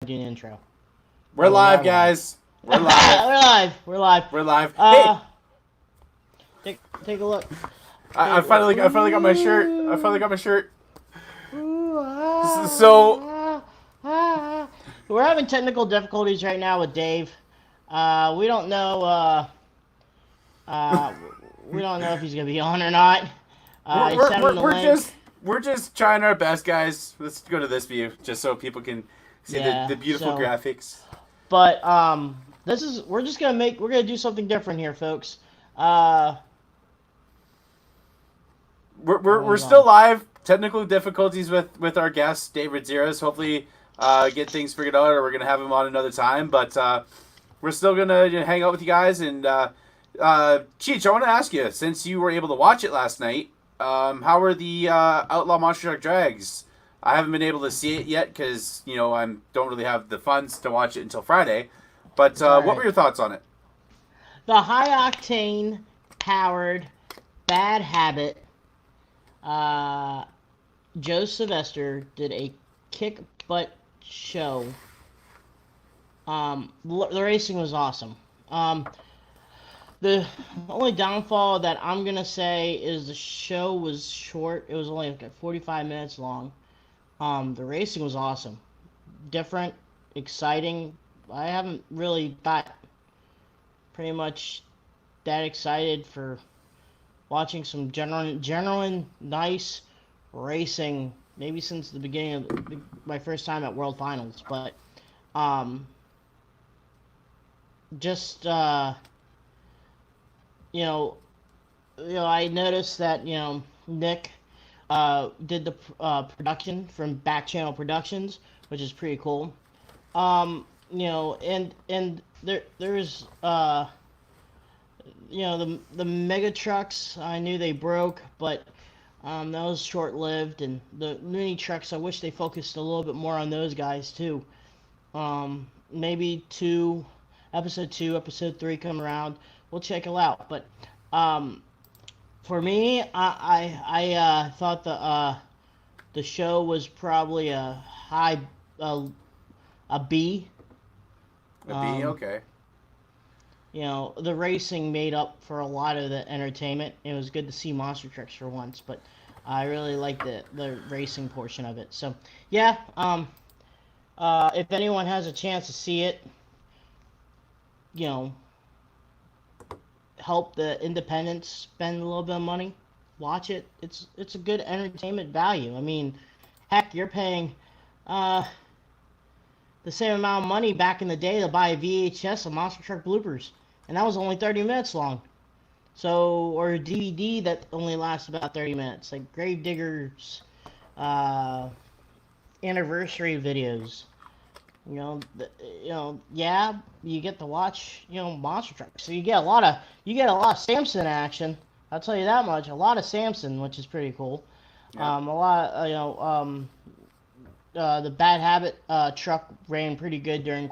do an intro. We're Oh, we live, are live. guys. We're live. We're live. We're live. We're live. Hey, Uh, take a look. I finally got my shirt. I finally got my shirt. Ooh, So, We're having technical difficulties right now with Dave. We don't know. Uh, we don't know if he's gonna be on or not. we're I we're sent him we're, the we're link. just we're just trying our best, guys. Let's go to this view just so people can see Yeah. the beautiful So, graphics. but this is we're gonna do something different here, folks. Uh, oh, We're he's on. still live. Technical difficulties with our guest Dave Radzirez. Hopefully, get things figured out, or we're gonna have him on another time. But we're still gonna hang out with you guys. And Cheech, I want to ask you, since you were able to watch it last night, how were the Outlaw Monster Truck drags? I haven't been able to see it yet because I don't really have the funds to watch it until Friday. But It's all what were right. your thoughts on it? The high octane powered bad habit. Uh, Joe Sylvester did a kick butt show. The racing was awesome. The only downfall that I'm gonna say is the show was short. It was only like 45 minutes long. The racing was awesome, different, exciting. I haven't really got pretty much that excited for watching some genuine nice racing. Maybe since the beginning of my first time at World Finals, but um, just you know, I noticed that Nick did the production from Back Channel Productions, which is pretty cool. And there's the mega trucks. I knew they broke, but that was short lived. And the mini trucks, I wish they focused a little bit more on those guys too. Maybe episode two, episode three come around. We'll check it out. But um, for me, I thought the show was probably a, a B. A B, Um, okay. the racing made up for a lot of the entertainment. It was good to see monster trucks for once, but I really liked the racing portion of it. So yeah, if anyone has a chance to see it, you know, help the independents spend a little bit of money, watch it. It's a good entertainment value. I mean, heck, you're paying uh, the same amount of money back in the day to buy a VHS of Monster Truck Bloopers, and that was only 30 minutes long. So, or a DVD that only lasts about 30 minutes, like Gravediggers uh, anniversary videos. You know, yeah, you get to watch, monster trucks. So you get a lot of Samson action. I'll tell you that much. A lot of Samson, which is pretty cool. Yeah. A lot, the Bad Habit truck ran pretty good during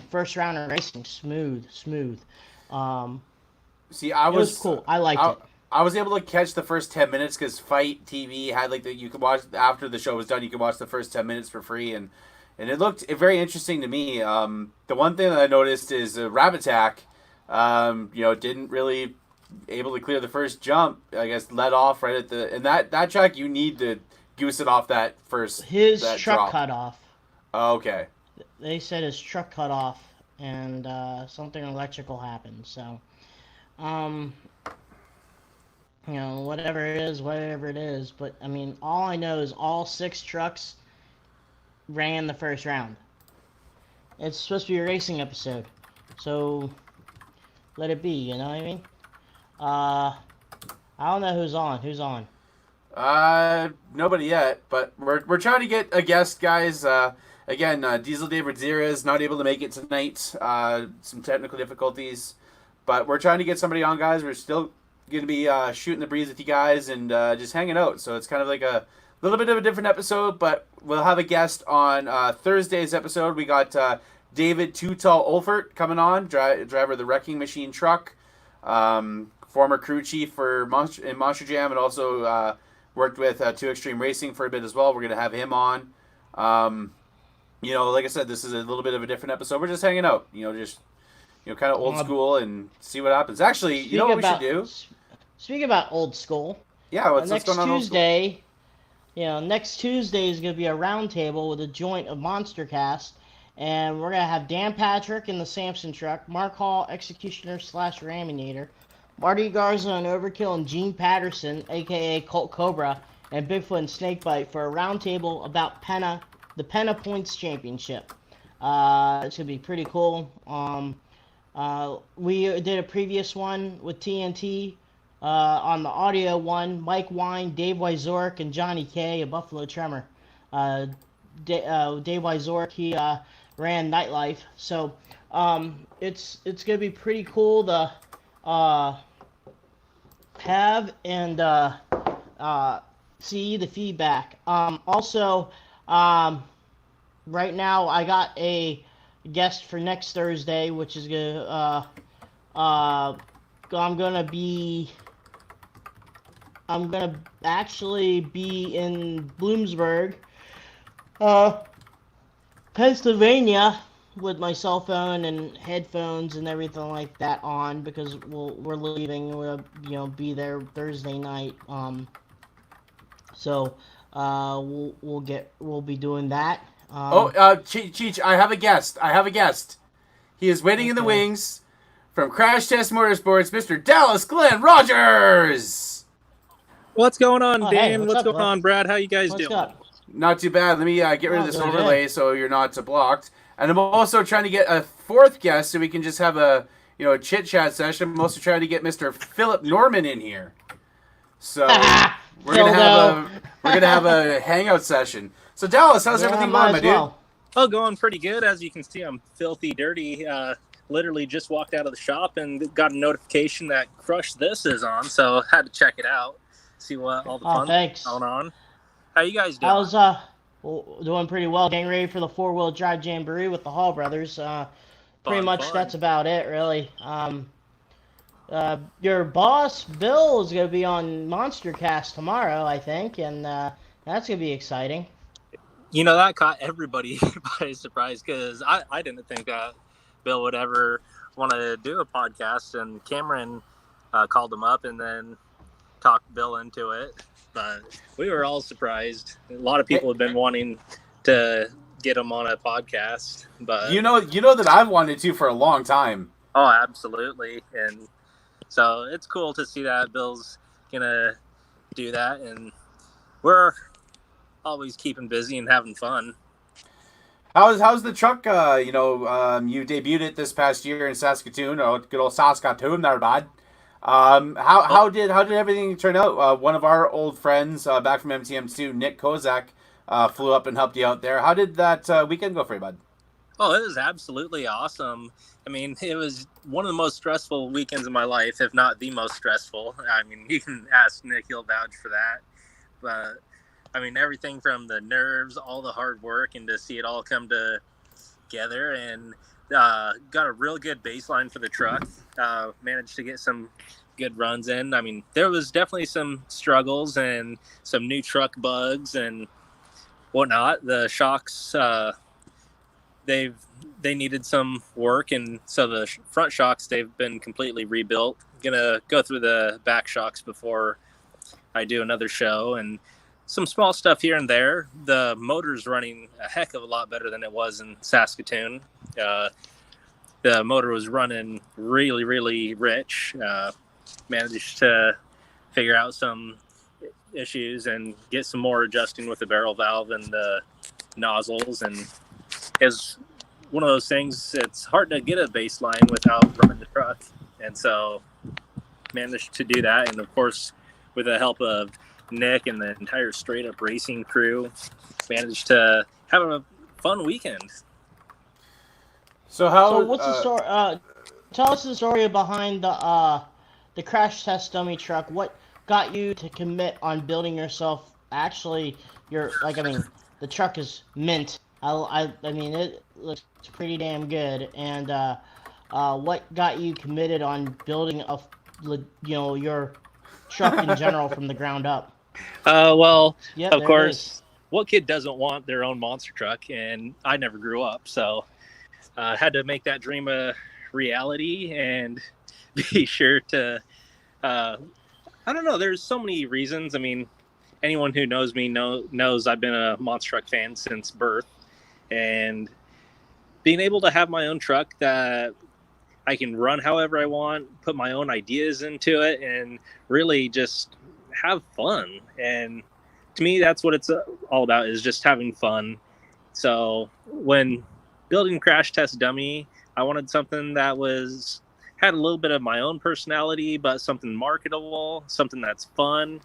first round of racing. Smooth. Um, See, I it was was cool. I liked I, it. I was able to catch the first 10 minutes because Fight TV had like you could watch after the show was done. You could watch the first 10 minutes for free, and it looked very interesting to me. The one thing that I noticed is Rabbit Attack, didn't really able to clear the first jump. I guess let off right at the and that track you need to goose it off His that truck drop. cut off. Oh, okay. They said his truck cut off, and something electrical happened. So, um, whatever it is. But I mean, all I know is all six trucks ran the first round. It's supposed to be a racing episode, so let it be. You know what I mean? Uh, I don't know who's on. Who's on? Nobody yet, but we're trying to get a guest, guys. Again, Diesel Dave Radzirez not able to make it tonight. Some technical difficulties, but we're trying to get somebody on, guys. We're still going to be shooting the breeze with you guys and just hanging out. So it's kind of like a little bit of a different episode, but we'll have a guest on Thursday's episode. We got David Too Tall Olfert coming on, driver of the Wrecking Machine truck, former crew chief for in Monster Jam, and also worked with Two Extreme Racing for a bit as well. We're going to have him on. like I said, this is a little bit of a different episode. We're just hanging out. Just kind of old Uh, school and see what happens. Actually, you know speaking what we should about do? speaking about old school, Yeah, what's going next on old school? Tuesday, next Tuesday is going to be a roundtable with a joint of Monster Cast, and we're going to have Dan Patrick in the Samson truck, Mark Hall, Executioner slash Raminator, Marty Garza and Overkill, and Gene Patterson, aka Colt Cobra, and Bigfoot and Snakebite for a roundtable about the Penna Points Championship. It's going to be pretty cool. We did a previous one with TNT. On the audio one, Mike Wine, Dave Wyzork, and Johnny K, a Buffalo Tremor. Dave Wyzork, he ran Nightlife. So it's going to be pretty cool to have and see the feedback. Also, right now I got a guest for next Thursday, which is I'm gonna actually be in Bloomsburg, Pennsylvania, with my cell phone and headphones and everything like that on because we're leaving. We'll be there Thursday night. So we'll be doing that. Cheech, I have a guest. He is waiting in the Okay. wings from Crash Test Motorsports, Mr. Dallas Glenn Rogers. What's going on, Oh, hey, Dan? what's What's up, going bud? on, Brad? How you guys What's doing? up? Not too bad. Let me get rid of this doing overlay so you're not blocked. And I'm also trying to get a fourth guest so we can just have a chit chat session. I'm also trying to get Mr. Philip Norman in here. So we're gonna have a hangout session. So Dallas, how's everything going, my dude? Oh, going pretty good. As you can see, I'm filthy dirty. Literally just walked out of the shop and got a notification that Crush This is on, so had to check it out, see what all the fun's going on. How you guys doing? I was doing pretty well, getting ready for the 4-wheel drive jamboree with the Hall brothers. Pretty much that's about it, really. Your boss Bill is going to be on Monster Cast tomorrow, I think, and that's going to be exciting. That caught everybody by surprise because I didn't think that Bill would ever want to do a podcast, and Cameron called him up and then talked Bill into it. But we were all surprised. A lot of people have been wanting to get him on a podcast, but you know that I've wanted to for a long time. Oh, absolutely. And so it's cool to see that Bill's gonna do that, and we're always keeping busy and having fun. How's the truck? You debuted it this past year in Saskatoon, good old Saskatoon, there, bud. How did everything turn out? One of our old friends back from MTM2, Nick Kozak, flew up and helped you out there. How did that weekend go for you, bud? Oh, it was absolutely awesome. I mean, it was one of the most stressful weekends of my life, if not the most stressful. I mean, you can ask Nick, he'll vouch for that. But, I mean, everything from the nerves, all the hard work, and to see it all come together, and got a real good baseline for the truck. Managed to get some good runs in. I mean, there was definitely some struggles and some new truck bugs and whatnot. The shocks, they needed some work, and so the front shocks, they've been completely rebuilt. Gonna go through the back shocks before I do another show, and some small stuff here and there. The motor's running a heck of a lot better than it was in Saskatoon. The motor was running really, really rich. Managed to figure out some issues and get some more adjusting with the barrel valve and the nozzles, and is one of those things. It's hard to get a baseline without running the truck, and so managed to do that. And of course, with the help of Nick and the entire Straight Up Racing crew, managed to have a fun weekend. So what's the story? Tell us the story behind the crash test dummy truck. What got you to commit on building yourself? Actually, the truck is mint. I mean, it looks pretty damn good. And what got you committed on building your truck in general from the ground up? Well, Yep, of course, what kid doesn't want their own monster truck? And I never grew up, so had to make that dream a reality and be sure to. I don't know. There's so many reasons. I mean, anyone who knows me knows I've been a monster truck fan since birth, and being able to have my own truck that I can run however I want, put my own ideas into it, and really just have fun. And to me, that's what it's all about, is just having fun. So when building Crash Test Dummy, I wanted something that had a little bit of my own personality, but something marketable, something that's fun,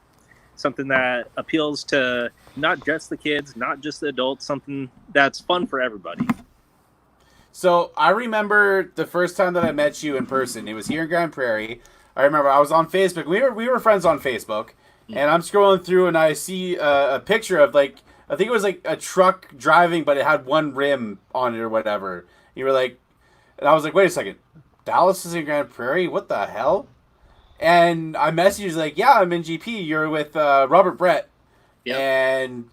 something that appeals to not just the kids, not just the adults, something that's fun for everybody. So I remember the first time that I met you in person. It was here in Grand Prairie. I remember I was on Facebook. We were friends on Facebook, and I'm scrolling through and I see a picture of I think it was like a truck driving, but it had one rim on it or whatever. You were like, and I was like, wait a second, Dallas is in Grand Prairie? What the hell? And I messaged you like, yeah, I'm in GP. You're with Robert Brett. Yep. And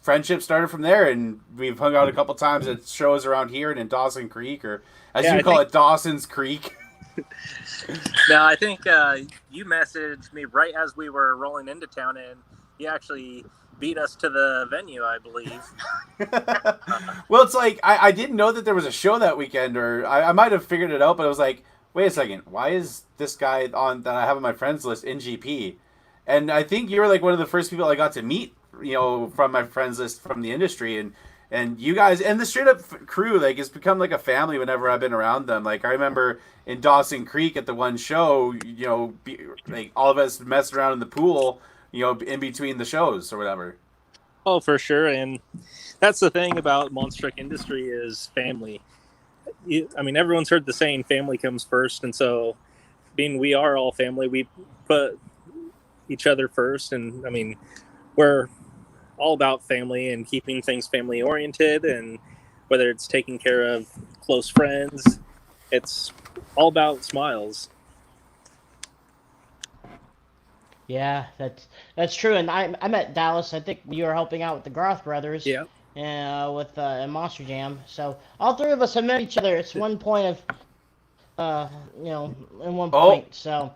friendship started from there, and we've hung out a couple times at shows around here and in Dawson Creek, or as you call it, Dawson's Creek. No, I think you messaged me right as we were rolling into town, and you actually beat us to the venue, I believe. Well, it's like I didn't know that there was a show that weekend, or I might have figured it out, but I was like, wait a second, why is this guy on that I have on my friends list in GP? And I think you were like one of the first people I got to meet, from my friends list from the industry, and you guys and the straight up crew, like, it's become like a family whenever I've been around them. Like, I remember in Dawson Creek at the one show, like all of us messed around in the pool, in between the shows or whatever. Oh, for sure. And that's the thing about monster truck industry is family. I mean, everyone's heard the saying, family comes first. And so being we are all family, we put each other first. And I mean, we're all about family and keeping things family oriented. And whether it's taking care of close friends, it's all about smiles. Yeah, that's true. And I met Dallas. I think you were helping out with the Garth brothers. Yeah. With Monster Jam. So all three of us have met each other. It's one point of, in one point. So.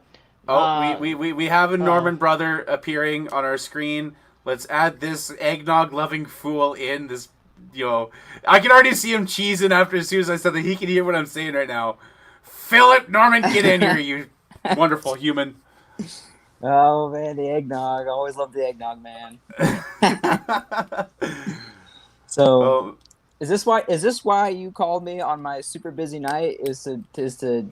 We have a Norman brother appearing on our screen. Let's add this eggnog loving fool in this. I can already see him cheesing after as soon as I said that he can hear what I'm saying right now. Philip Norman, get in here, you wonderful human. Oh man, the eggnog! I always love the eggnog, man. So, is this why you called me on my super busy night? Is to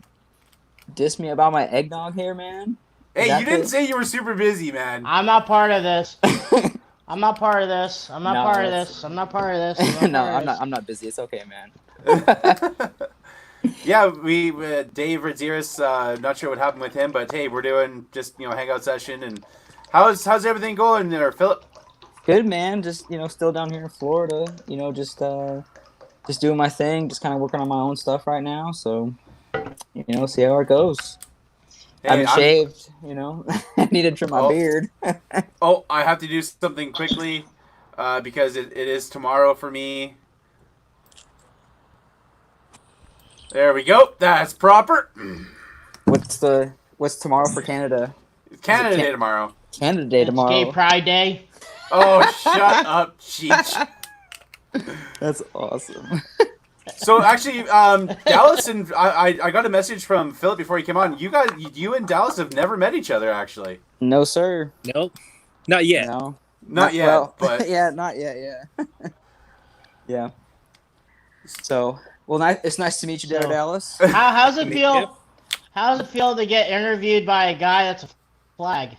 diss me about my eggnog here, man? Hey, you didn't say you were super busy, man. I'm not part of this. I'm not part of this. I'm not part of this. No, I'm not busy. It's okay, man. Yeah, we Dave Radzirez, not sure what happened with him, but hey, we're doing just hangout session. And how's everything going there, Philip? Good, man. Just still down here in Florida. Just doing my thing. Just kind of working on my own stuff right now. So see how it goes. Hey, I haven't shaved. I need to trim my beard. I have to do something quickly because it is tomorrow for me. There we go. That's proper. What's tomorrow for Canada? Canada Day tomorrow. Canada Day tomorrow. It's Gay Pride Day. Oh, shut up, Cheech. That's awesome. So actually, Dallas and I got a message from Philip before he came on. You and Dallas have never met each other, actually. No, sir. Nope. Not yet. No. Not yet. Well, but yeah, not yet. Yeah. Yeah. So. Well, it's nice to meet you, Dallas. How's it feel? How's it feel to get interviewed by a guy that's a flag?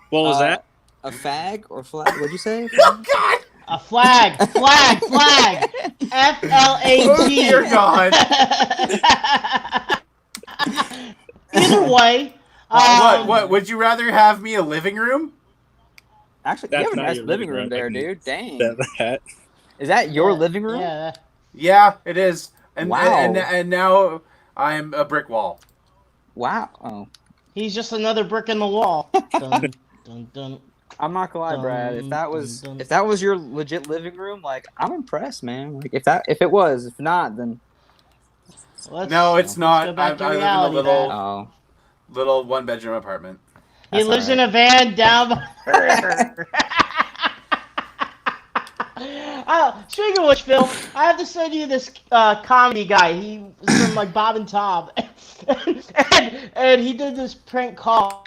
What was that? A fag or flag? What'd you say? Oh God! A flag. FLAG. Oh dear God! Either way. What? Would you rather have me a living room? Actually, you have a nice living room there, dude. Dang. That. Is that your living room? Yeah. Yeah, it is. And, wow. And now I'm a brick wall. Wow. Oh. He's just another brick in the wall. Dun, dun, dun. I'm not gonna lie, Brad. If Dun. that was your legit living room, like I'm impressed, man. Like if it was, if not, then No, it's let's not. go back to I live in a reality, little Matt. oh, little 1-bedroom apartment. He that's lives all in a van down by the river. Speaking of which, Phil, I have to send you this comedy guy. He's from like Bob and Tom, and he did this prank call.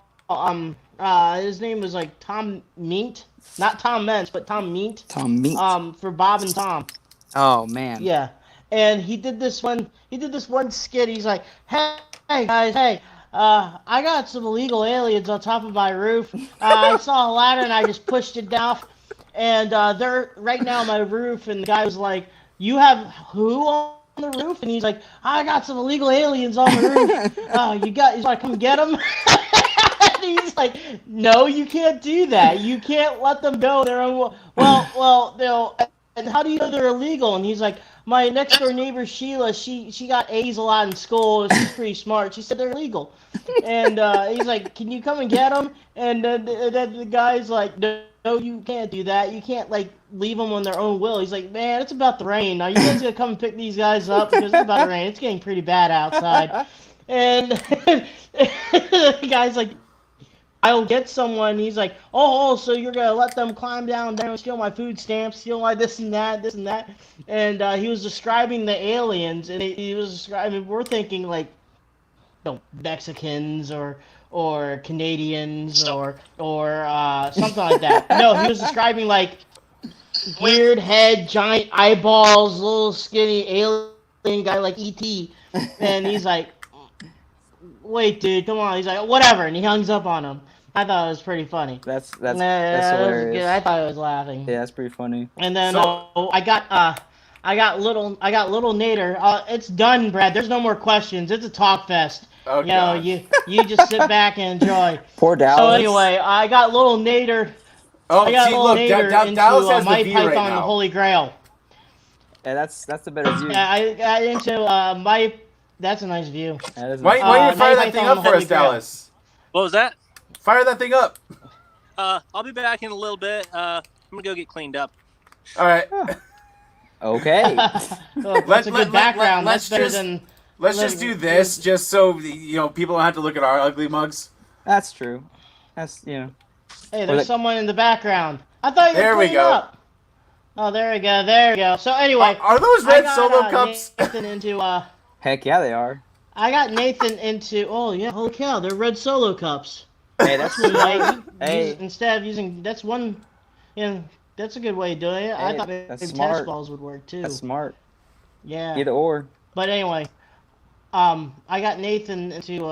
His name was like Tom Meat, not Tom Mentz, but Tom Meat. Tom Meat. For Bob and Tom. Oh man. Yeah, and he did this one. He did this one skit. He's like, "Hey guys, hey, I got some illegal aliens on top of my roof. I saw a ladder and I just pushed it down, and they're right now on my roof." And the guy was like, "You have who on the roof?" And he's like, "I got some illegal aliens on the roof. You want to come get them?" And he's like, "No, you can't do that. You can't let them go their own. Well, they'll." And how do you know they're illegal? And he's like, my next door neighbor Sheila, she got A's a lot in school. She's pretty smart. She said they're illegal. And he's like, can you come and get them? And then the guy's like, no, you can't do that. You can't like leave them on their own will. He's like, man, it's about the rain. Are you guys gonna come and pick these guys up because it's about the rain? It's getting pretty bad outside. And the guy's like, I'll get someone. He's like, oh, so you're gonna let them climb down there and steal my food stamps, steal my this and that, this and that. And he was describing the aliens, and he was describing. We're thinking like, Mexicans or Canadians or something like that. No, he was describing like weird head, giant eyeballs, little skinny alien guy like E.T. And he's like, wait, dude, come on. He's like, whatever, and he hangs up on him. I thought it was pretty funny. That's That was hilarious. good. I thought I was laughing. Yeah, that's pretty funny. And then So- I got little Nader. It's done, Brad. There's no more questions. It's a talk fest. Oh, You know, gosh. you just sit back and enjoy. Poor Dallas. So anyway, I got little Nader. Oh, I got see, little look, Nader into Dallas has the My view Python right the now. Holy Grail. Yeah, that's a better view. Yeah, I got into my. That's a nice view. That is Why nice. don't you fire Monty that thing Python up the for us, Holy Grail. Dallas? What was that? Fire that thing up. I'll be back in a little bit. I'm gonna go get cleaned up. All right. Okay. Well, that's a good background. let's That's better just- than. Let's just do this, just so people don't have to look at our ugly mugs. That's true. That's Hey, Or there's like- someone in the background. I thought you were There we cleaning go. up. Oh, there we go. There we go. So anyway, Are those I red got, solo cups? Nathan into heck yeah they are. I got Nathan into. Oh yeah, holy cow, they're red solo cups. Hey, that's So, like, Hey. instead of using that's one. Yeah, that's a good way of doing it. I Hey, thought maybe that's tennis smart. balls would work too. That's smart. Yeah. Either or. But anyway, I got Nathan into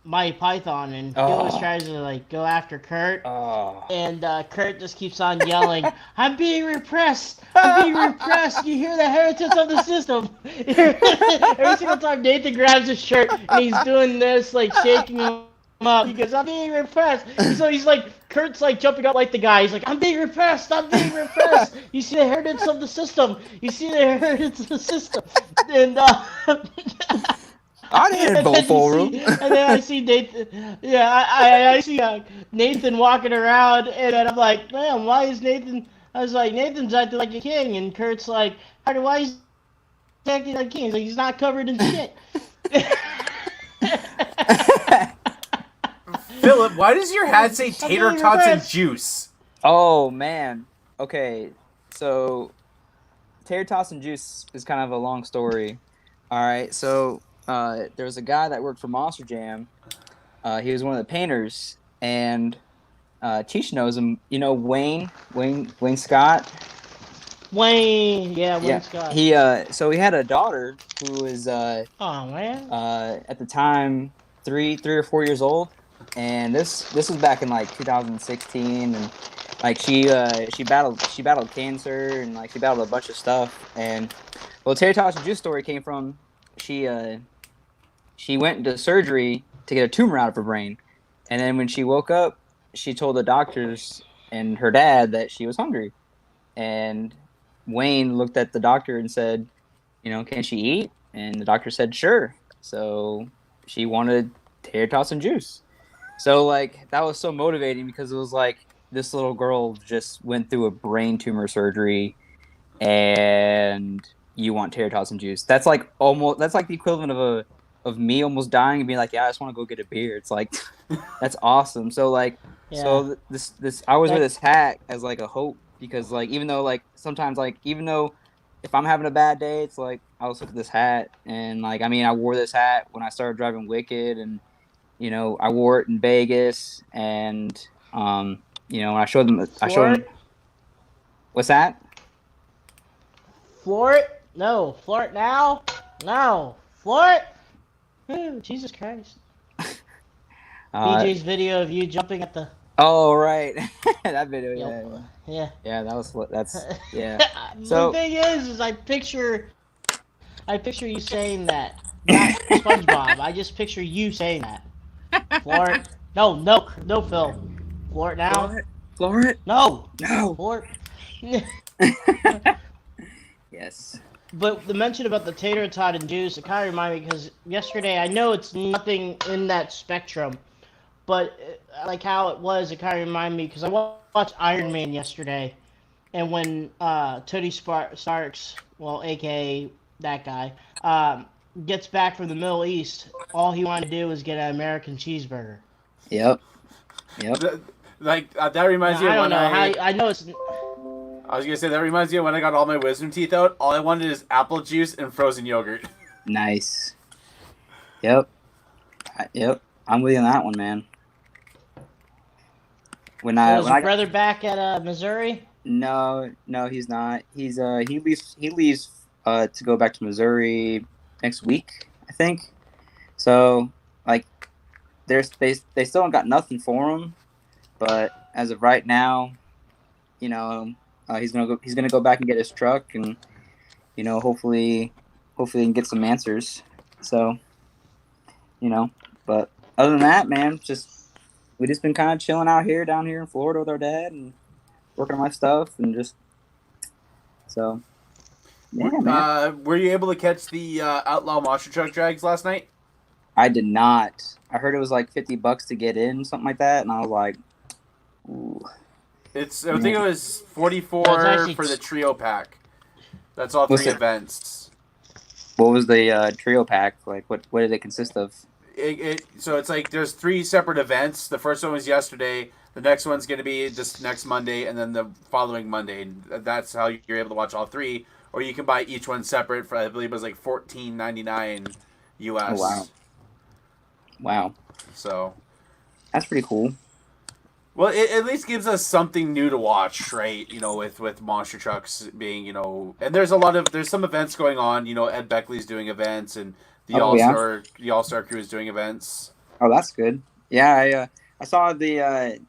my Python, and he always Oh. tries to like go after Kurt. Oh. And Kurt just keeps on yelling, I'm being repressed! I'm being repressed! You hear the heritage of the system! Every single time Nathan grabs his shirt and he's doing this, like shaking him up, he goes, I'm being repressed! So he's like, Kurt's like jumping up like the guy. He's like, I'm being repressed! I'm being repressed! You see the heritage of the system! You see the heritage of the system! And I didn't and vote then for you him. see- And then I see Nathan. Yeah, I see Nathan walking around, and then I'm like, man, why is Nathan? I was like, Nathan's acting like a king, and Kurt's like, why is he acting like a king? He's like, he's not covered in shit. Philip, why does your hat say tater being tots and repressed. juice? Oh man. Okay. So tater tots and juice is kind of a long story. All right. So there was a guy that worked for Monster Jam. He was one of the painters, and Cheech knows him. You know Wayne Scott. Wayne, yeah, Wayne Yeah. Scott. He so he had a daughter who was Oh man. at the time 3 or 4 years old, and this was back in like 2016, and like she battled cancer, and like she battled a bunch of stuff. And well, Terry Tosh Juice story came from she went into surgery to get a tumor out of her brain, and then when she woke up, she told the doctors and her dad that she was hungry, and Wayne looked at the doctor and said, can she eat? And the doctor said, sure. So she wanted tater tots and juice. So like that was so motivating because it was like this little girl just went through a brain tumor surgery, and you want tater tots and juice. That's like the equivalent of me almost dying and being like, yeah, I just want to go get a beer. It's like that's awesome. So like Yeah. this I always wear That- this hat as like a hope because like even though like sometimes like even though if I'm having a bad day, it's like I'll look at this hat and like I mean I wore this hat when I started driving Wicked and I wore it in Vegas and when I showed them Floor what's that? Floor it? No. Floor it now? No. Floor it? Ooh, Jesus Christ. BJ's video of you jumping at the. Oh right, that video. Yep. Yeah. Yeah. That's yeah. The So thing is I picture you saying that, not SpongeBob. I just picture you saying that. Floor it. No, Phil. Floor it now. floor it. No. No. Floor it. Yes. But the mention about the tater tot and juice, it kind of reminded me because yesterday, I know it's nothing in that spectrum, but like how it was, it kind of reminded me because I watched Iron Man yesterday, and when Tony Starks, well, aka that guy, gets back from the Middle East, all he wanted to do was get an American cheeseburger. Yep. That reminds Now, me I of don't when know how. I know it's. I was gonna say that reminds me of when I got all my wisdom teeth out. All I wanted is apple juice and frozen yogurt. Nice. Yep. Yep. I'm with you on that one, man. Was your brother back at Missouri? No, he's not. He leaves to go back to Missouri next week, I think. So like they still don't got nothing for him, but as of right now, he's gonna go back and get his truck and hopefully he can get some answers. So but other than that, man, we just been kind of chilling down here in Florida with our dad and working on my stuff and just so yeah, man. Were you able to catch the Outlaw Monster Truck Drags last night? I did not. I heard it was like $50 to get in, something like that, and I was like, ooh. I think it was 44 for the trio pack. That's all three events. What was the trio pack? Like, what did it consist of? So it's like there's 3 separate events. The first one was yesterday. The next one's going to be this next Monday, and then the following Monday. And that's how you're able to watch all 3. Or you can buy each one separate for, I believe it was like $14.99 US. Oh, wow. So that's pretty cool. Well, it at least gives us something new to watch, right? With monster trucks being, and there's some events going on. Ed Beckley's doing events, and the All-Star crew is doing events. Oh, that's good. Yeah, I saw the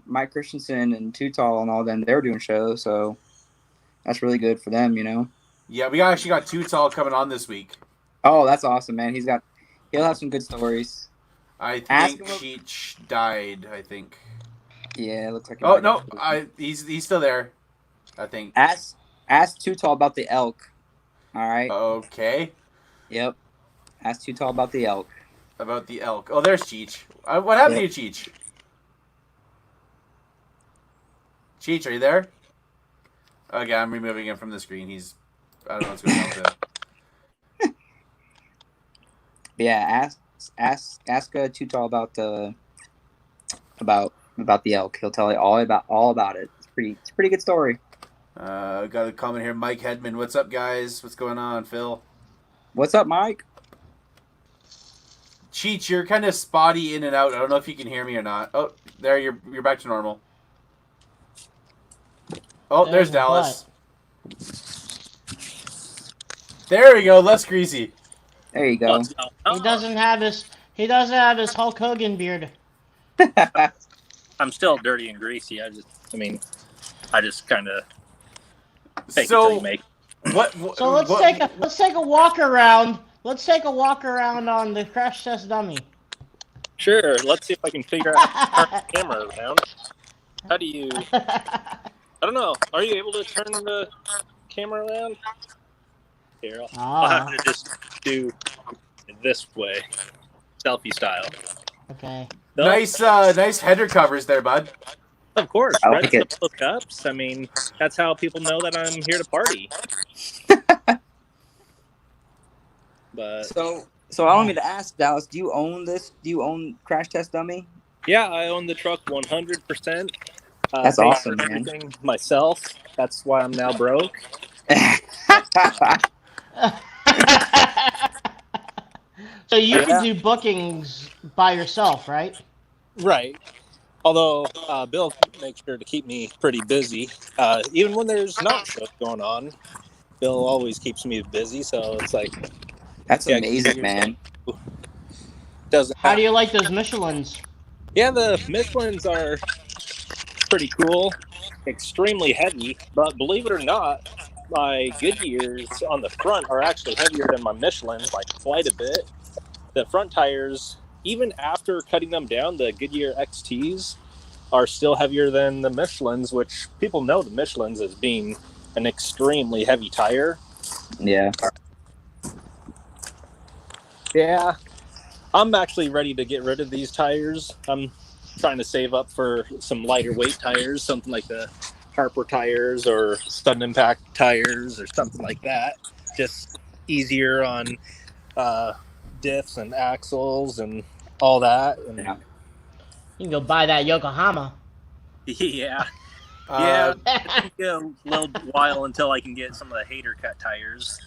Mike Christensen and Tutal and all them. They were doing shows, so that's really good for them, Yeah, we actually got Tutal coming on this week. Oh, that's awesome, man. He'll have some good stories. I think Cheech died. I think. Yeah, it looks like. Oh no, he's still there. I think. Ask Tutal about the elk. All right. Okay. Yep. Ask Tutal about the elk. About the elk. Oh, there's Cheech. What happened to you, Cheech? Cheech, are you there? Okay, I'm removing him from the screen. I don't know what's going on with it. Yeah, ask Tutal about the elk. He'll tell you all about it. It's a pretty good story. Got a comment here. Mike Hedman. What's up, guys? What's going on, Phil? What's up, Mike? Cheech, you're kind of spotty in and out. I don't know if you can hear me or not. Oh, there, you're back to normal. Oh, there's Dallas. There we go. Less greasy. There you go. He doesn't have his Hulk Hogan beard. I'm still dirty and greasy. I just kind of fake it till you make it. So let's take a walk around. Let's take a walk around on the crash test dummy. Sure. Let's see if I can figure out how to turn the camera around. How do you? I don't know. Are you able to turn the camera around? Here, I'll have to just do it this way, selfie style. Okay. No, Nice header covers there, bud. of course, I red like it. solo cups. I mean, that's how people know that I'm here to party. But So I wanted to ask Dallas, do you own this? Do you own Crash Test Dummy? yeah, I own the truck 100%. That's Paid awesome, for man. everything myself. That's why I'm now broke. So you Yeah. can do bookings by yourself, right? Right. Although Bill makes sure to keep me pretty busy, even when there's not shows going on. Bill always keeps me busy, so it's like, That's yeah, amazing, man. doesn't How have. do you like those Michelins? Yeah, the Michelins are pretty cool, extremely heavy, but believe it or not, my Goodyears on the front are actually heavier than my Michelin, like quite a bit. The front tires, even after cutting them down, the Goodyear XTs are still heavier than the Michelins, which people know the Michelins as being an extremely heavy tire. Yeah. Yeah, I'm actually ready to get rid of these tires. I'm trying to save up for some lighter weight tires, something like the Harper tires or Sudden Impact tires or something like that. Just easier on diffs and axles and all that. And Yeah. You can go buy that Yokohama. yeah, Uh, it's gonna be a little while until I can get some of the hater cut tires.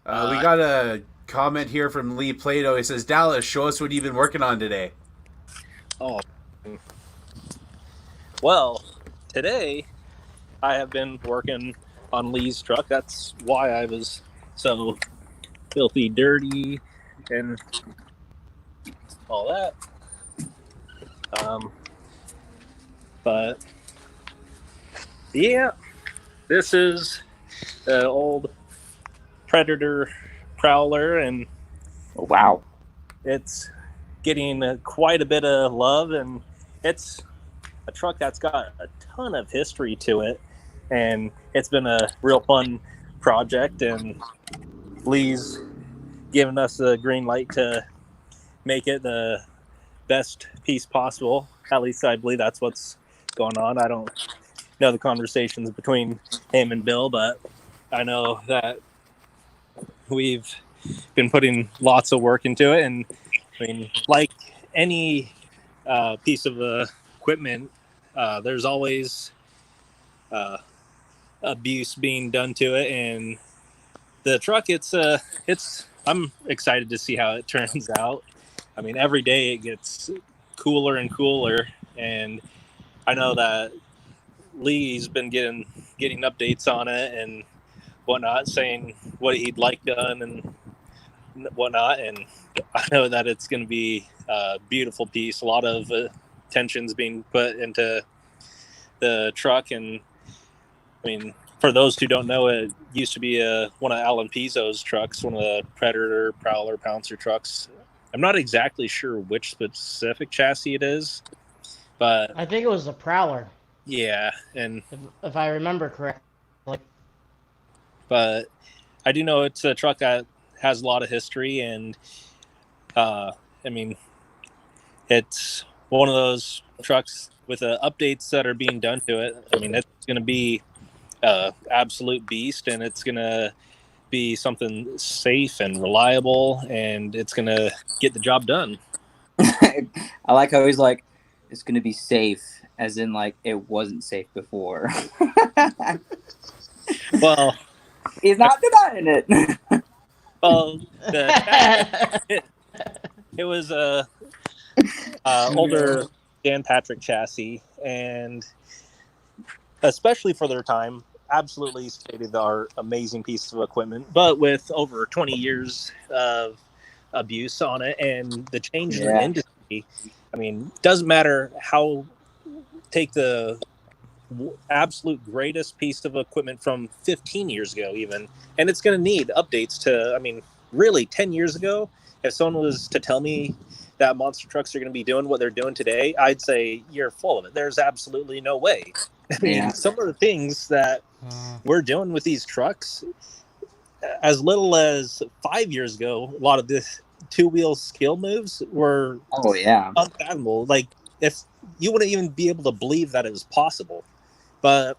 we got a comment here from Lee Plato. He says, Dallas, show us what you've been working on today. Oh, well, today I have been working on Lee's truck. That's why I was so filthy dirty and all that. But yeah, this is the old Predator Prowler, and Oh, wow. it's getting quite a bit of love, and it's a truck that's got a ton of history to it, and it's been a real fun project, and Lee's given us the green light to make it the best piece possible. At least I believe that's what's going on. I don't know the conversations between him and Bill, but I know that we've been putting lots of work into it. And I mean, like any piece of equipment, there's always abuse being done to it. And the truck, it's I'm excited to see how it turns out. I mean, every day it gets cooler and cooler, and I know that Lee's been getting updates on it and whatnot, saying what he'd like done and whatnot. And I know that it's going to be a beautiful piece. A lot of attention's being put into the truck, and I mean, for those who don't know, it used to be one of Alan Pizzo's trucks, one of the Predator, Prowler, Pouncer trucks. I'm not exactly sure which specific chassis it is, but I think it was the Prowler, yeah, and if I remember correctly. but I do know it's a truck that has a lot of history, and I mean, it's one of those trucks with updates that are being done to it. I mean, it's going to be absolute beast, and it's going to be something safe and reliable, and it's going to get the job done. I like how he's like, it's going to be safe, as in, like, it wasn't safe before. Well, he's not denying it. well, it was a older Dan Patrick chassis, and especially for their time, absolutely state-of-the-art, amazing piece of equipment, but with over 20 years of abuse on it and the change in the industry. I mean, doesn't matter how, take the absolute greatest piece of equipment from 15 years ago even, and it's going to need updates to, I mean, really 10 years ago, if someone was to tell me that monster trucks are going to be doing what they're doing today, I'd say you're full of it. There's absolutely no way. I mean, some of the things that we're doing with these trucks, as little as 5 years ago, a lot of the two-wheel skill moves were unfathomable. Like, if you wouldn't even be able to believe that it was possible. But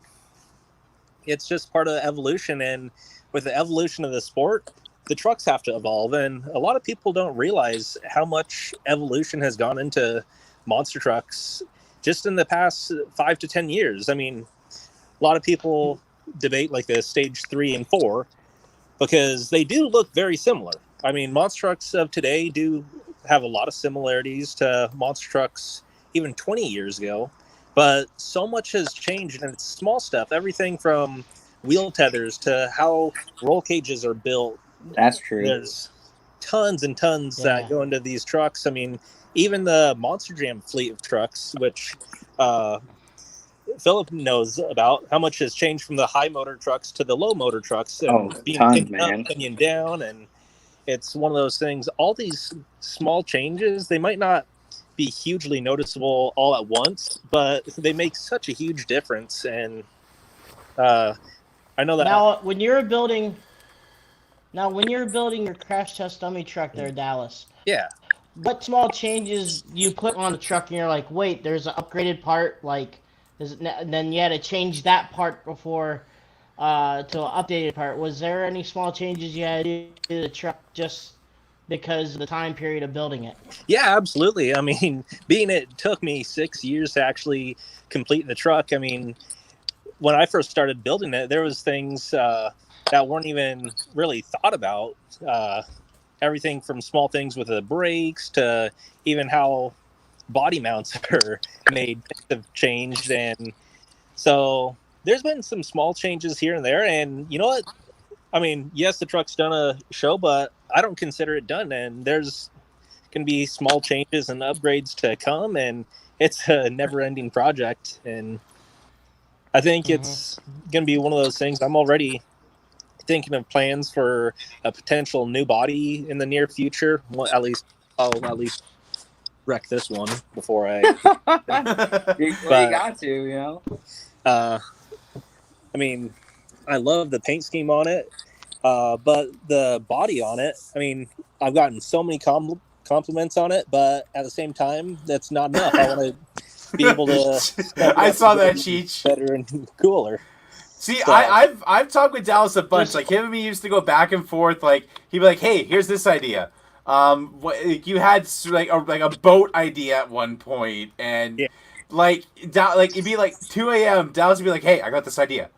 it's just part of evolution, and with the evolution of the sport, the trucks have to evolve, and a lot of people don't realize how much evolution has gone into monster trucks just in the past 5 to 10 years. I mean, a lot of people debate like the stage 3 and 4 because they do look very similar. I mean, monster trucks of today do have a lot of similarities to monster trucks even 20 years ago, but so much has changed, and it's small stuff, everything from wheel tethers to how roll cages are built. That's true. There's tons and tons that Yeah. go into these trucks. I mean, even the Monster Jam fleet of trucks, which Philip knows about, how much has changed from the high motor trucks to the low motor trucks, and Oh, being tons, pinion up, man. pinion down, and it's one of those things. All these small changes, they might not be hugely noticeable all at once, but they make such a huge difference. And I know that Now, when you're building your crash test dummy truck there, Dallas, yeah. what small changes you put on the truck and you're like, wait, there's an upgraded part, like, and then you had to change that part before to an updated part. Was there any small changes you had to do to the truck just because of the time period of building it? Yeah, absolutely. I mean, being it took me 6 years to actually complete the truck. I mean, when I first started building it, there was things that weren't even really thought about. Everything from small things with the brakes to even how body mounts are made have changed. And so there's been some small changes here and there. And you know what? I mean, yes, the truck's done a show, but I don't consider it done. And there's going to be small changes and upgrades to come. And it's a never ending project. And I think it's going to be one of those things. I'm already thinking of plans for a potential new body in the near future. Well, I'll at least wreck this one before I. You got to, you know. I mean, I love the paint scheme on it, but the body on it. I mean, I've gotten so many compliments on it, but at the same time, that's not enough. I want to be able to. I saw that, Cheech. Better and cooler. See, So- I've talked with Dallas a bunch. Like him and me used to go back and forth. Like he'd be like, "Hey, here's this idea." You had like a boat idea at one point, and Yeah. like it'd be like 2 a.m. Dallas would be like, "Hey, I got this idea,"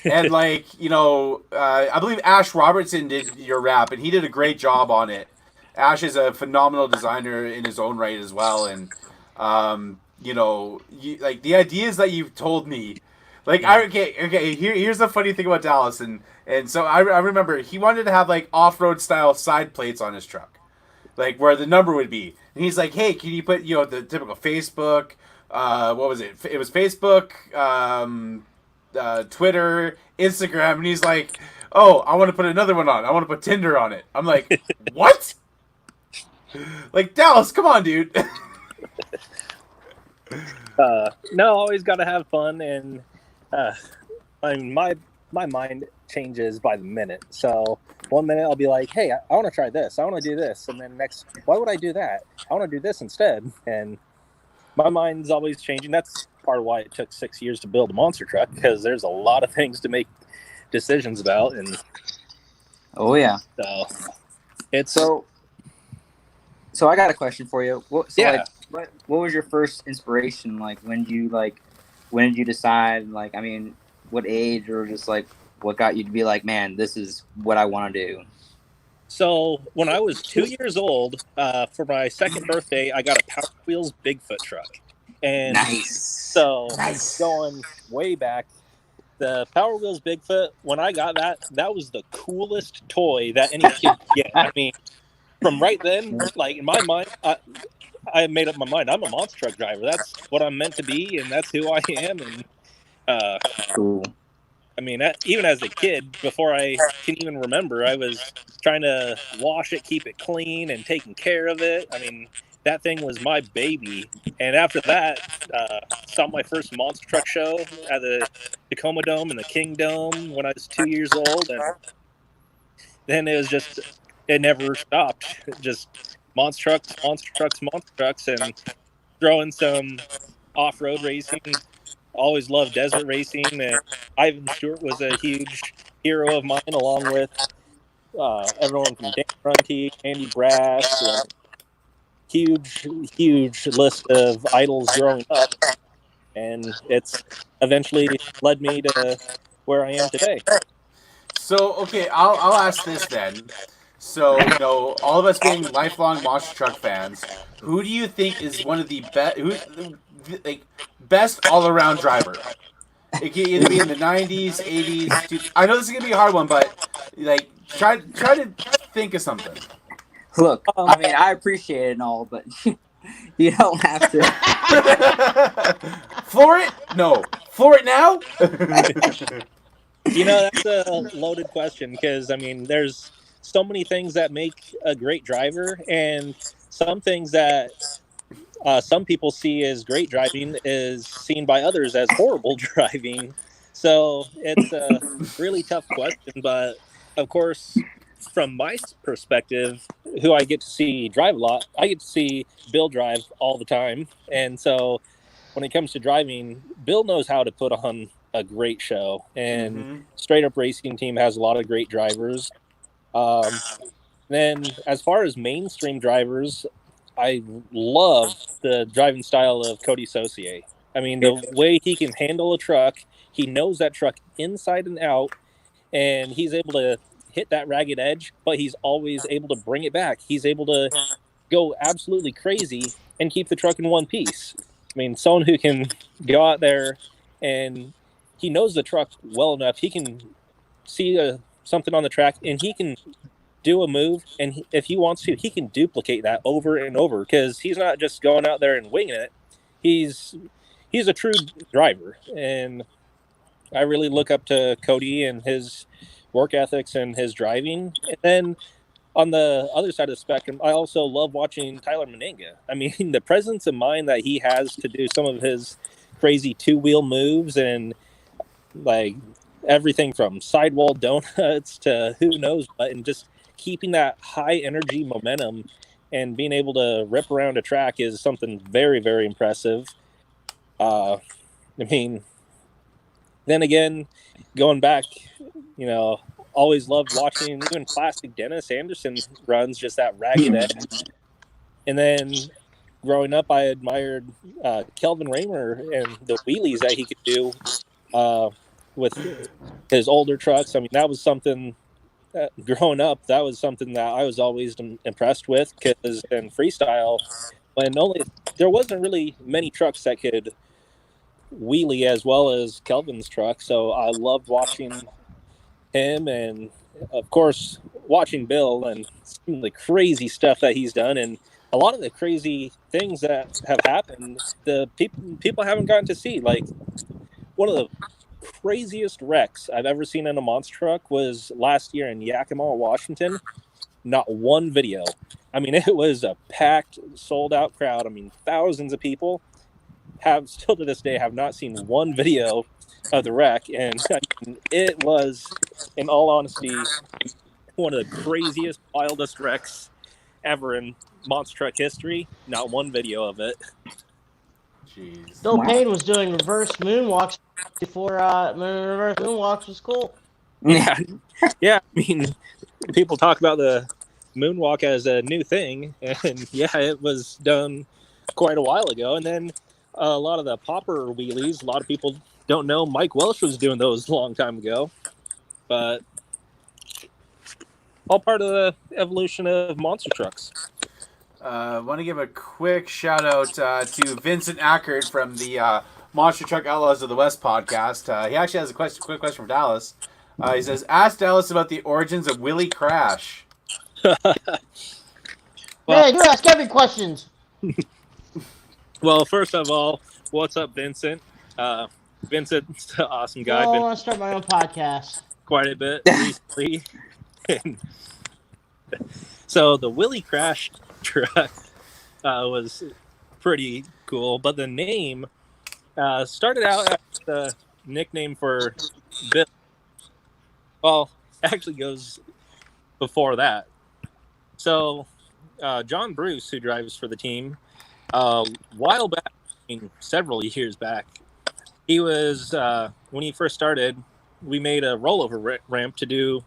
and like I believe Ash Robertson did your rap, and he did a great job on it. Ash is a phenomenal designer in his own right as well, and like the ideas that you've told me. Like here's the funny thing about Dallas, and so I remember he wanted to have like off-road style side plates on his truck, like where the number would be, and he's like, hey, can you put the typical Facebook, what was it? It was Facebook, Twitter, Instagram, and he's like, oh, I want to put another one on. I want to put Tinder on it. I'm like, what? Like Dallas, come on, dude. No, always got to have fun, and I mean, my mind changes by the minute. So one minute I'll be like, hey, I want to try this, I want to do this, and then next, why would I do that? I want to do this instead. And my mind's always changing. That's part of why it took 6 years to build a monster truck, because there's a lot of things to make decisions about. And Oh yeah. so it's So I got a question for you. Yeah. What was your first inspiration? When did you decide? I mean, what age, or just what got you to be like, man, this is what I want to do? So when I was 2 years old, for my second birthday, I got a Power Wheels Bigfoot truck. And Nice. so going way back, the Power Wheels Bigfoot, when I got that was the coolest toy that any kid could get. I mean, from right then, like in my mind, I made up my mind. I'm a monster truck driver. That's what I'm meant to be, and that's who I am. And Cool. I mean, even as a kid, before I can even remember, I was trying to wash it, keep it clean, and taking care of it. I mean, that thing was my baby. And after that, saw my first monster truck show at the Tacoma Dome and the King Dome when I was 2 years old. And then it never stopped. Just monster trucks. And throwing some off-road racing. Always loved desert racing, and Ivan Stewart was a huge hero of mine, along with everyone from Dan Prunty, Andy Brass, huge list of idols growing up, and it's eventually led me to where I am today. So okay, I'll ask this then. So all of us being lifelong monster truck fans, who do you think is one of the best all around driver? It can either be in the '90s, '80s. I know this is gonna be a hard one, but like try to think of something. Look, I mean, I appreciate it and all, but you don't have to. Floor it? No. Floor it now? That's a loaded question because, I mean, there's so many things that make a great driver, and some things that some people see as great driving is seen by others as horrible driving. So it's a really tough question. But of course, from my perspective, who I get to see drive a lot, I get to see Bill drive all the time. And so when it comes to driving, Bill knows how to put on a great show. And Straight Up Racing Team has a lot of great drivers. Then as far as mainstream drivers, I love the driving style of Cody Saucier. I mean, the way he can handle a truck, he knows that truck inside and out, and he's able to hit that ragged edge, but he's always able to bring it back. He's able to go absolutely crazy and keep the truck in one piece. I mean, someone who can go out there and he knows the truck well enough. He can see something on the track and he can do a move, and if he wants to, he can duplicate that over and over because he's not just going out there and winging it. He's a true driver, and I really look up to Cody and his work ethics and his driving. And then on the other side of the spectrum, I also love watching Tyler Meninga. I mean, the presence of mind that he has to do some of his crazy two-wheel moves and like everything from sidewall donuts to who knows what, and just keeping that high energy momentum and being able to rip around a track is something very, very impressive. I mean, then again, going back, always loved watching even classic Dennis Anderson runs, just that ragged edge. And then growing up, I admired Kelvin Raymer and the wheelies that he could do with his older trucks. I mean, that was something. Growing up, that was something that I was always impressed with because in freestyle, there wasn't really many trucks that could wheelie as well as Kelvin's truck. So I loved watching him, and of course watching Bill and some of the crazy stuff that he's done, and a lot of the crazy things that have happened. The people haven't gotten to see. Like one of the craziest wrecks I've ever seen in a monster truck was last year in Yakima, Washington. Not one video. I mean, it was a packed, sold-out crowd. I mean, thousands of people have still to this day have not seen one video of the wreck, and I mean, it was, in all honesty, one of the craziest, wildest wrecks ever in monster truck history. Not one video of it. Jeez. Bill Payne was doing reverse moonwalks before reverse moonwalks was cool. Yeah. I mean, people talk about the moonwalk as a new thing, and yeah, it was done quite a while ago. And then a lot of the popper wheelies, a lot of people don't know Mike Welsh was doing those a long time ago, but all part of the evolution of monster trucks. Want to give a quick shout out to Vincent Ackert from the Monster Truck Outlaws of the West podcast. He actually has a quick question for Dallas. He says, "Ask Dallas about the origins of Willie Crash." Well, hey, you ask every questions. Well, first of all, what's up, Vincent? Vincent's an awesome guy. I want to start my own podcast. Quite a bit recently. So the Willie Crash truck was pretty cool, but the name started out as the nickname for Bill. Well, actually goes before that. So John Bruce, who drives for the team, A while back, I mean, several years back, he was when he first started. We made a rollover ramp to do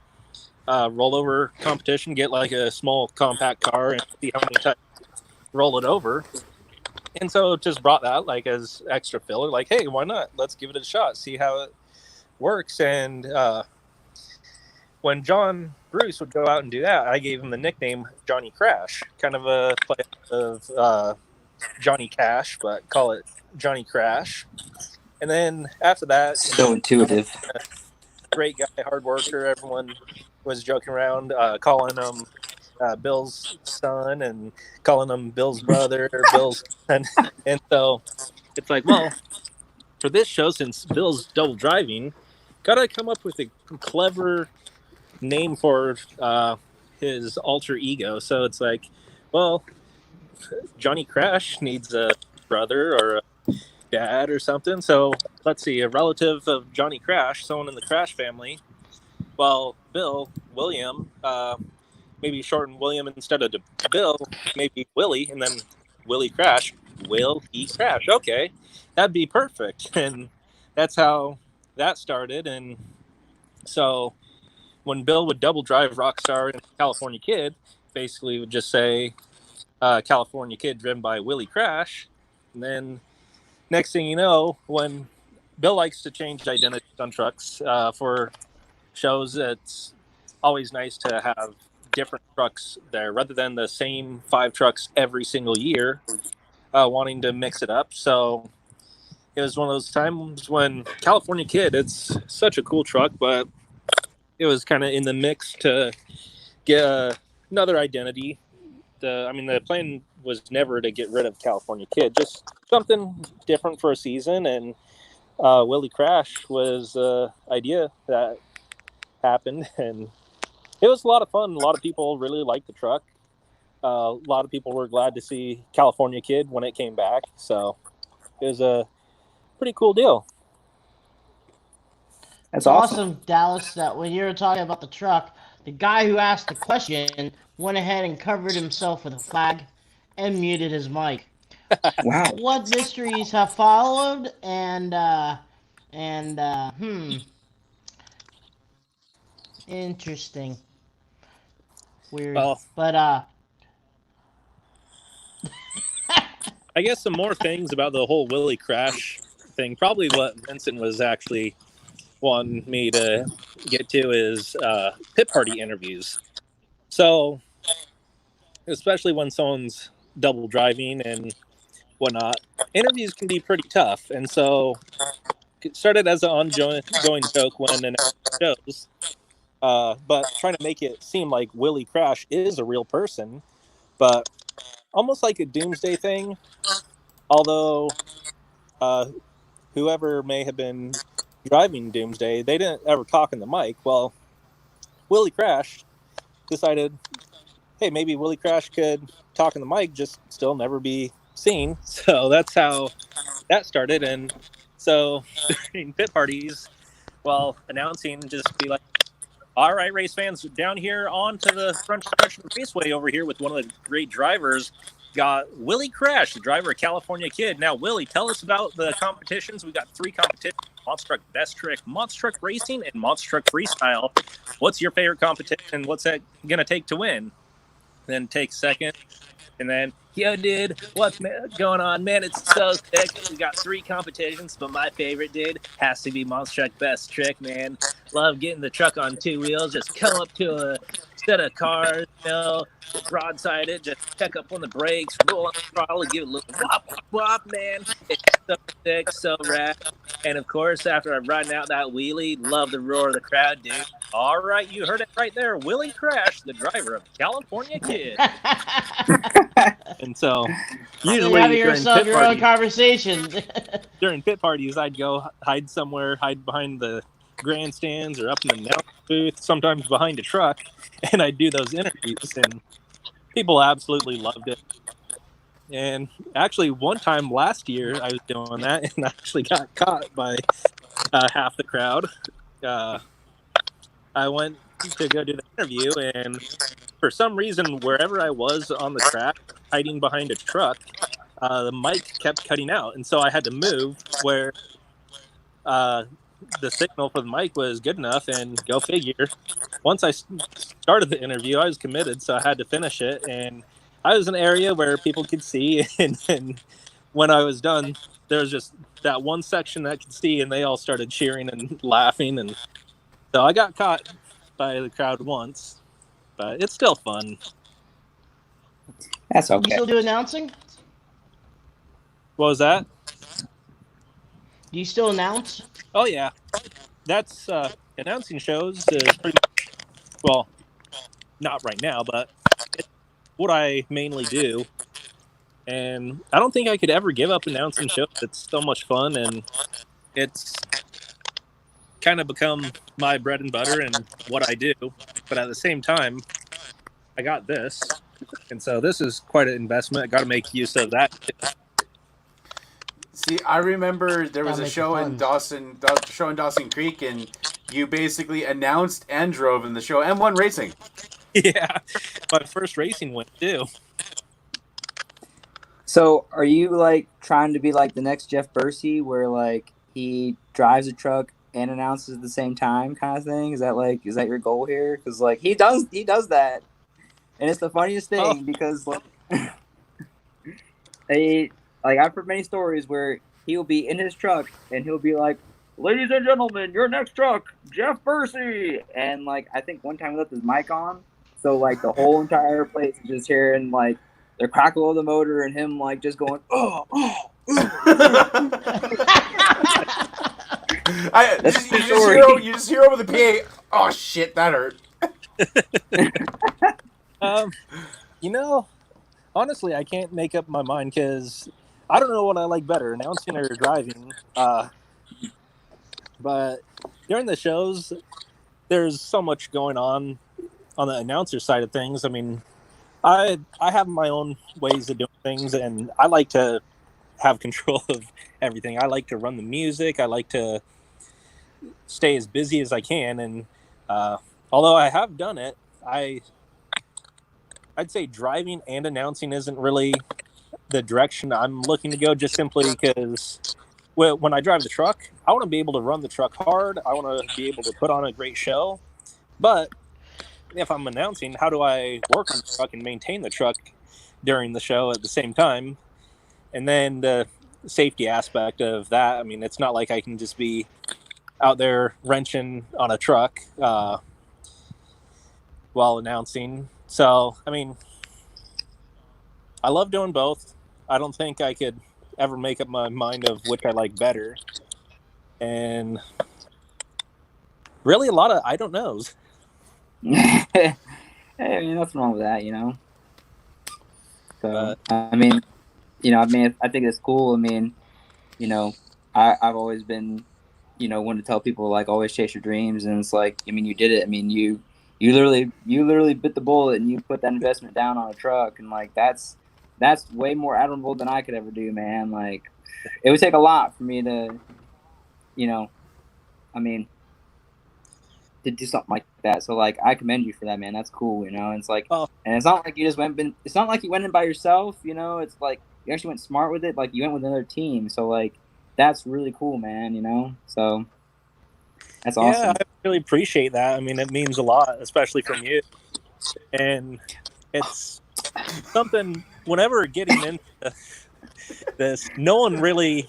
rollover competition. Get like a small compact car and see how many times roll it over. And so just brought that like as extra filler. Like, hey, why not? Let's give it a shot. See how it works. And when John Bruce would go out and do that, I gave him the nickname Johnny Crash, kind of a play of Johnny Cash, but call it Johnny Crash. And then after that, So intuitive. Great guy, hard worker. Everyone was joking around, calling him Bill's son and calling him Bill's brother, Bill's son. And so it's like, well, for this show, since Bill's double driving, gotta come up with a clever name for his alter ego. So it's like, well, Johnny Crash needs a brother or a dad or something. So let's see, a relative of Johnny Crash, someone in the Crash family. Well, William, maybe shorten William instead of Bill, maybe Willie, and then Willie Crash. Will he crash? Okay, that'd be perfect. And that's how that started. And so when Bill would double drive Rockstar and California Kid, basically would just say California Kid driven by Willie Crash. And then next thing you know, when Bill likes to change identities on trucks for shows, it's always nice to have different trucks there rather than the same 5 trucks every single year, wanting to mix it up. So it was one of those times when California Kid, it's such a cool truck, but it was kind of in the mix to get another identity. The plan was never to get rid of California Kid, just something different for a season. And Willie Crash was the idea that happened, and it was a lot of fun. A lot of people really liked the truck. A lot of people were glad to see California Kid when it came back. So it was a pretty cool deal. It's awesome, Dallas, that when you were talking about the truck, the guy who asked the question went ahead and covered himself with a flag and muted his mic. Wow. What mysteries have followed? Interesting. Weird. Well, but I guess some more things about the whole Willie Crash thing. Probably what Vincent was actually wanting me to get to is pit party interviews. So, especially when someone's double driving and whatnot, interviews can be pretty tough. And so, it started as an ongoing joke when an shows, but trying to make it seem like Willie Crash is a real person, but almost like a doomsday thing. Although whoever may have been driving Doomsday, they didn't ever talk in the mic. Well, Willie Crash decided, hey, maybe Willie Crash could talk in the mic, just still never be seen. So that's how that started. And so during pit parties, well, announcing, just be like, all right, race fans, down here onto the front stretch of the raceway over here with one of the great drivers. Got Willie Crash, the driver of California Kid. Now, Willie, tell us about the competitions. We got 3 competitions: Monster Truck Best Trick, Monster Truck Racing, and Monster Truck Freestyle. What's your favorite competition? What's that going to take to win? Then take second. And then, yo, dude, what's going on, man? It's so sick. We got 3 competitions, but my favorite, dude, has to be Monster Truck Best Trick, man. Love getting the truck on 2 wheels. Just come up to a set of cars, broadside it, just check up on the brakes, roll on the throttle, give it a little whop, whop, whop, man. It's so sick, so rad. And of course, after I'm riding out that wheelie, love the roar of the crowd, dude. All right, you heard it right there. Willie Crash, the driver of California Kid. And so, usually having during yourself pit your own parties, conversation. during pit parties, I'd go hide somewhere, hide behind the grandstands or up in the announce booth, sometimes behind a truck, and I'd do those interviews, and people absolutely loved it. And actually, one time last year, I was doing that, and I actually got caught by half the crowd. I went to go do the interview, and for some reason, wherever I was on the track, hiding behind a truck, the mic kept cutting out, and so I had to move where the signal for the mic was good enough. And go figure, once I started the interview, I was committed, so I had to finish it. And I was in an area where people could see, and when I was done, there was just that one section that could see, and they all started cheering and laughing. And so I got caught by the crowd once, but it's still fun. That's You okay. still do announcing? What was that? Do you still announce? Oh yeah, that's announcing shows is pretty much, well, not right now, but it's what I mainly do. And I don't think I could ever give up announcing shows. It's so much fun, and it's kind of become my bread and butter and what I do. But at the same time, I got this, and so this is quite an investment. I got to make use of that. See, I remember there was Gotta a make show the in funds. Dawson Creek, and you basically announced and drove in the show and won racing. Yeah, my first racing win too. So, are you like trying to be like the next Jeff Bursey, where like he drives a truck and announces at the same time, kind of thing? Is that your goal here? Because like he does that, and it's the funniest thing because like I've heard many stories where he'll be in his truck and he'll be like, "Ladies and gentlemen, your next truck, Jeff Bursey," and like I think one time he left his mic on, so like the whole entire place is just hearing like the crackle of the motor and him like just going, oh. You just hear over the PA, oh shit, that hurt. Honestly, I can't make up my mind because I don't know what I like better, announcing or driving. But during the shows, there's so much going on the announcer side of things. I mean, I have my own ways of doing things, and I like to have control of everything. I like to run the music. I like to stay as busy as I can. And although I have done it, I'd say driving and announcing isn't really the direction I'm looking to go, just simply because when I drive the truck, I want to be able to run the truck hard. I want to be able to put on a great show. But if I'm announcing, how do I work on the truck and maintain the truck during the show at the same time? And then the safety aspect of that, I mean, it's not like I can just be out there wrenching on a truck while announcing. So, I mean, I love doing both. I don't think I could ever make up my mind of which I like better. And really a lot of I don't knows. Hey, I mean, nothing wrong with that, you know. So I mean, I think it's cool. I mean, I've always been, one to tell people like always chase your dreams, and it's like, I mean, you did it. I mean, you literally bit the bullet and you put that investment down on a truck, and like that's way more admirable than I could ever do, man. Like, it would take a lot for me to, I mean, to do something like that. So like, I commend you for that, man. That's cool, And it's like, and it's not like you just it's not like you went in by yourself, It's like you actually went smart with it. Like you went with another team. So like, that's really cool, man. So that's awesome. Yeah, I really appreciate that. I mean, it means a lot, especially from you. And it's something, whenever getting into this, no one really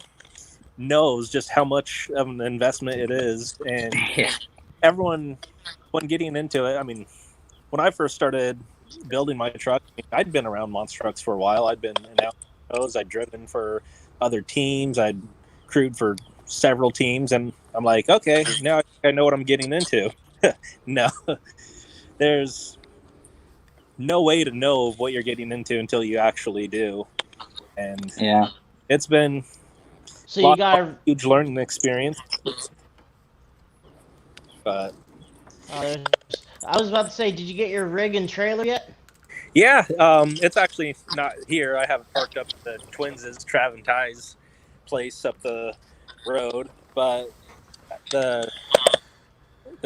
knows just how much of an investment it is. And everyone, when getting into it, I mean, when I first started building my truck, I'd been around monster trucks for a while. I'd been in those. I'd driven for other teams. I'd crewed for several teams, and I'm like, okay, now I know what I'm getting into. No, there's no way to know what you're getting into until you actually do. And yeah, it's been so you got a huge learning experience. But I was about to say, did you get your rig and trailer yet? yeah, it's actually not here. I have it parked up at the Twins' Trav and Ty's place up the road, but the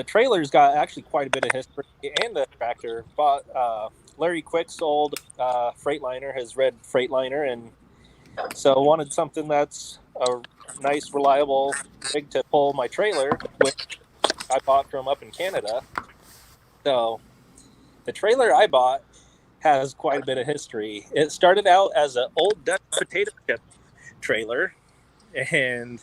trailer's got actually quite a bit of history, and the tractor. Bought Larry Quick's old Freightliner, his red Freightliner, and So I wanted something that's a nice, reliable rig to pull my trailer, which I bought from up in Canada. So the trailer I bought has quite a bit of history. It started out as an old Dutch potato chip trailer, and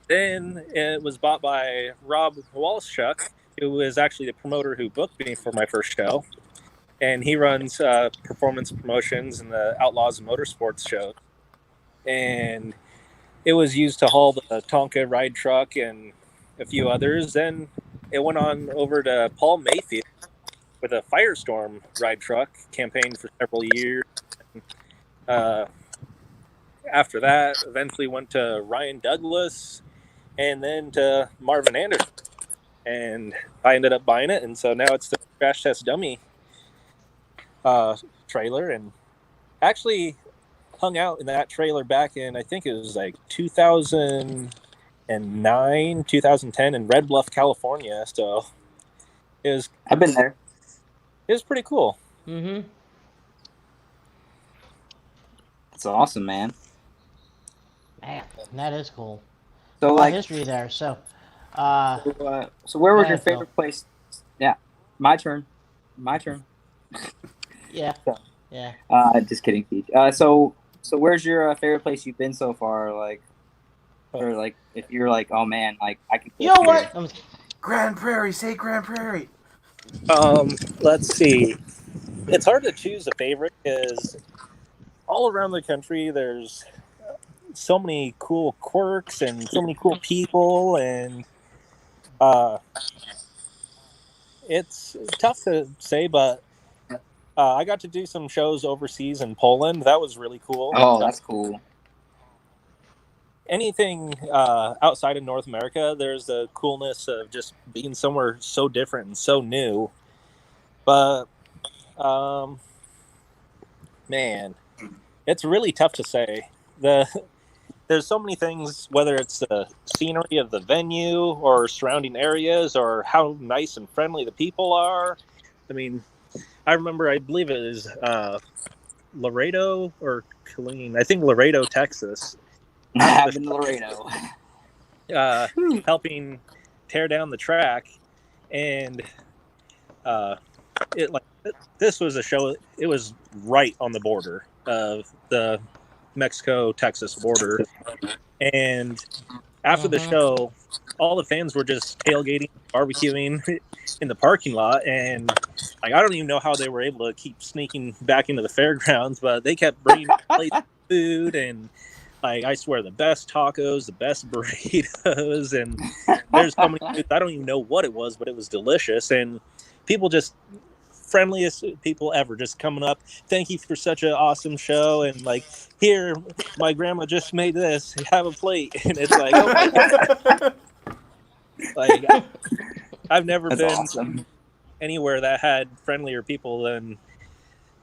then it was bought by Rob Walshuk, who was actually the promoter who booked me for my first show. And he runs performance promotions and the Outlaws of Motorsports show. And it was used to haul the Tonka ride truck and a few others. Then it went on over to Paul Mayfield with a Firestorm ride truck, campaigned for several years. After that, eventually went to Ryan Douglas and then to Marvin Anderson. And I ended up buying it. And so now it's the Crash Test Dummy trailer. And actually hung out in that trailer back in, I think it was like 2009, 2010 in Red Bluff, California. So I've been there. It was pretty cool. Mm-hmm. It's awesome, man. Man, that is cool. So A lot like, of history there. So where was go your ahead, favorite place? Yeah, my turn. yeah, So, yeah. just kidding, Peach. So where's your favorite place you've been so far? Like, or like, if you're like, oh man, like I can. You know what? Grand Prairie, say Grand Prairie. Let's see. It's hard to choose a favorite because all around the country there's so many cool quirks and so many cool people, and it's tough to say, but I got to do some shows overseas in Poland. That was really cool. Oh, that's cool. Anything outside of North America, there's the coolness of just being somewhere so different and so new. But man, it's really tough to say. There's so many things, whether it's the scenery of the venue or surrounding areas or how nice and friendly the people are. I mean, I remember, I believe it is Laredo or Killeen. I think Laredo, Texas. I've been to Laredo. Helping tear down the track, and this was a show. It was right on the border of the Mexico-Texas border, and after the show, all the fans were just tailgating, barbecuing in the parking lot, and like I don't even know how they were able to keep sneaking back into the fairgrounds, but they kept bringing plates of food and. Like, I swear, the best tacos, the best burritos, and there's so many foods. I don't even know what it was, but it was delicious. And people just, friendliest people ever, just coming up. Thank you for such an awesome show. And like, here, my grandma just made this. Have a plate. And it's like, oh my God. Like, I've never That's been awesome. anywhere that had friendlier people than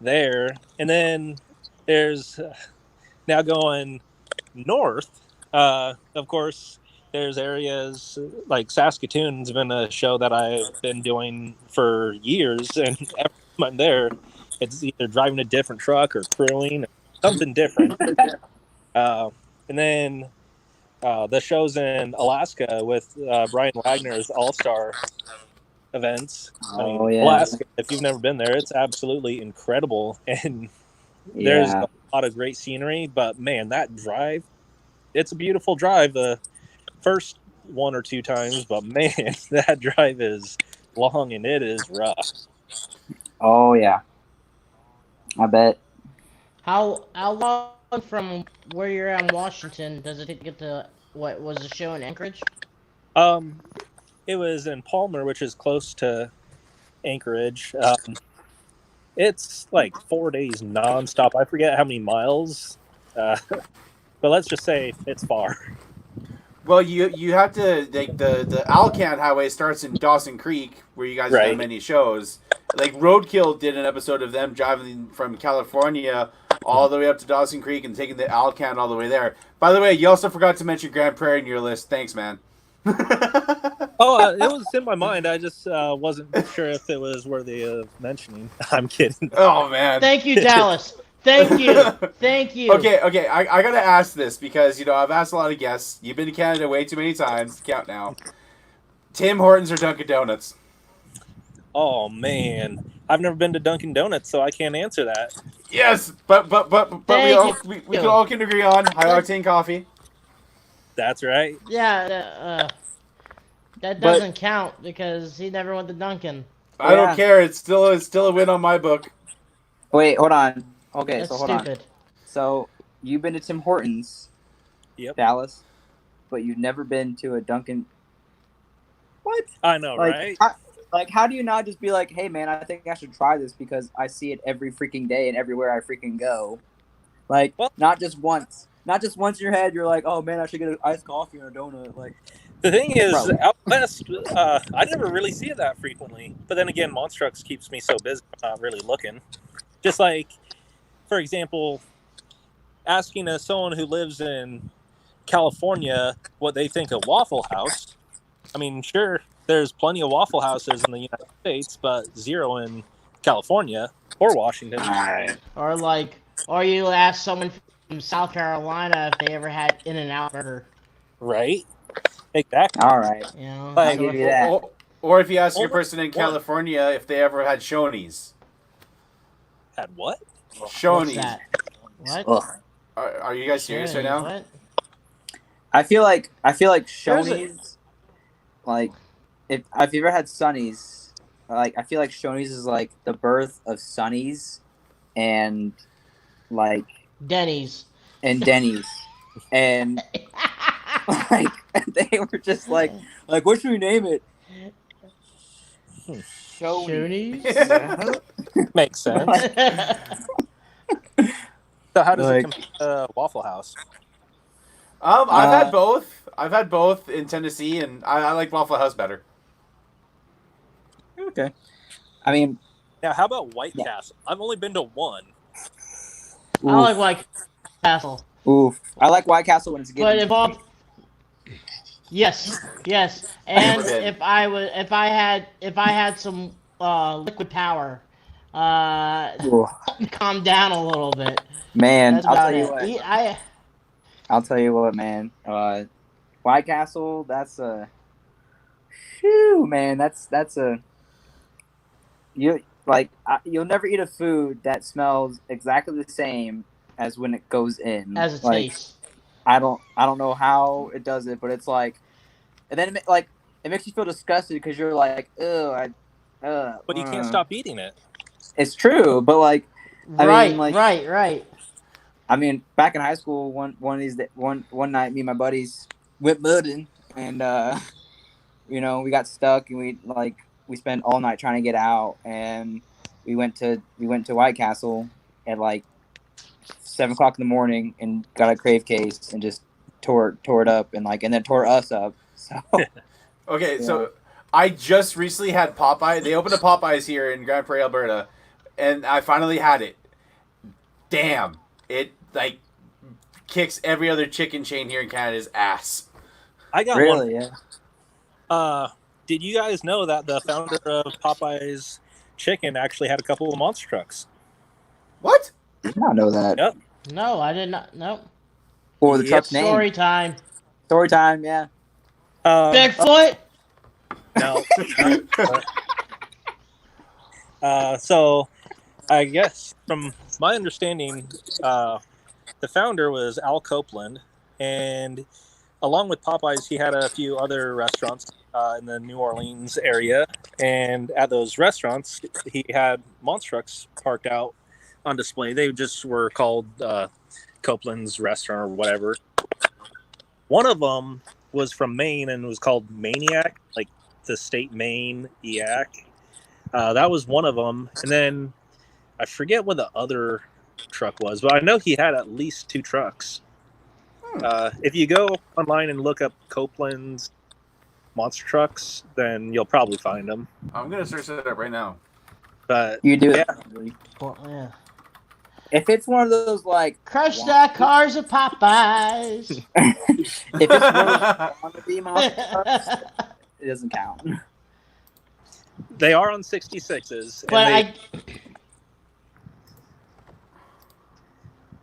there. And then there's now going north, of course, there's areas like Saskatoon's been a show that I've been doing for years, and every time I'm there, it's either driving a different truck or crewing, something different. And then the shows in Alaska with Brian Wagner's All-Star events. Oh, yeah. Alaska, if you've never been there, it's absolutely incredible, and there's a lot of great scenery, but man, that drive, it's a beautiful drive the first one or two times, but man, that drive is long and it is rough. Oh yeah, I bet. How long from where you're at in Washington does it take to get to what was the show in Anchorage? It was in Palmer, which is close to Anchorage. It's like 4 days nonstop. I forget how many miles, but let's just say it's far. Well, you have to, like, the Alcan Highway starts in Dawson Creek, where you guys have done many shows. Like, Roadkill did an episode of them driving from California all the way up to Dawson Creek and taking the Alcan all the way there. By the way, you also forgot to mention Grand Prairie in your list. Thanks, man. It was in my mind. I just wasn't sure if it was worthy of mentioning. I'm kidding. Oh, man. Thank you, Dallas, Thank you. Thank you. Okay. I gotta ask this because I've asked a lot of guests. You've been to Canada way too many times to count now. Tim Hortons or Dunkin' Donuts? Oh man, I've never been to Dunkin' Donuts, so I can't answer that. Yes, but Thank we can all can agree on high octane coffee. That's right. Yeah, that But- doesn't count because he never went to Dunkin'. I don't Yeah. care. It's still a win on my book. Wait, hold on. Okay, That's so hold on. stupid. So you've been to Tim Hortons, Yep. Dallas, but you've never been to a Dunkin'. What? I know, right? How do you not just be like, hey man, I think I should try this because I see it every freaking day and everywhere I freaking go. Like, Well- not just once. Not just once in your head, you're like, oh man, I should get an iced coffee and a donut. Like, The thing is, Bro. out west, I never really see it that frequently. But then again, Monster Trucks keeps me so busy, I'm not really looking. Just like, for example, asking someone who lives in California what they think of Waffle House. I mean, sure, there's plenty of Waffle Houses in the United States, but zero in California or Washington. Or you ask someone from South Carolina if they ever had In-N-Out Burger. Right? Exactly. all right. You know, Like- so I'll give you that. Or if you ask your Only person in one. California if they ever had Shoney's. Had what? what's Shoney's. that? What? Ugh. Are you guys serious right now? What? I feel like There's a- Shoney's, like, if you ever had Sonny's, like, I feel like Shoney's is like the birth of Sonny's, and like Denny's. Denny's, and like they were just like what should we name it? Shoney. Shoney's? Makes sense. So how does Like- it compare to Waffle House? I've had both. I've had both in Tennessee, and I like Waffle House better. Okay. I mean, Now, how about White Yeah. Castle? I've only been to one. I like Castle. oof. I like White Castle when it's But given. if all, yes, and Never been. if I had some liquid power, Ooh. calm down a little bit. Man, That's I'll about tell you it. what. I'll tell you what, man. White Castle, that's a. Phew, man, that's a. You'll never eat a food that smells exactly the same as when it goes in. as a like, taste. I don't know how it does it, but it's like, and then it makes you feel disgusted because you're like, ugh, But you can't stop eating it. It's true, but like, I Right, mean, like- right. I mean, back in high school, one night, me and my buddies went mudding, and we got stuck, and we spent all night trying to get out, and we went to White Castle at like 7:00 in the morning, and got a crave case, and just tore it up, and then tore us up. So Okay, Yeah. so I just recently had Popeye. They opened a Popeyes here in Grand Prairie, Alberta, and I finally had it. Damn, it like kicks every other chicken chain here in Canada's ass. I got really, one. yeah. Did you guys know that the founder of Popeye's Chicken actually had a couple of monster trucks? What? I did not know that. Yep. No, I did not. No. What was the Yep. truck's name? Story time. Story time. Yeah. Bigfoot. No. So, I guess from my understanding, the founder was Al Copeland, and along with Popeyes, he had a few other restaurants in the New Orleans area. And at those restaurants, he had monster trucks parked out on display. They just were called Copeland's Restaurant or whatever. One of them was from Maine and was called Maniac, like the state Maine EAC. That was one of them. And then I forget what the other truck was, but I know he had at least 2 trucks. If you go online and look up Copeland's monster trucks, then you'll probably find them. I'm gonna search that up right now. But You do Yeah. it. Well, yeah. If it's one of those like, Crush that cars at Popeyes. if it's one of those wannabe monster trucks, it doesn't count. they are on 66s. But And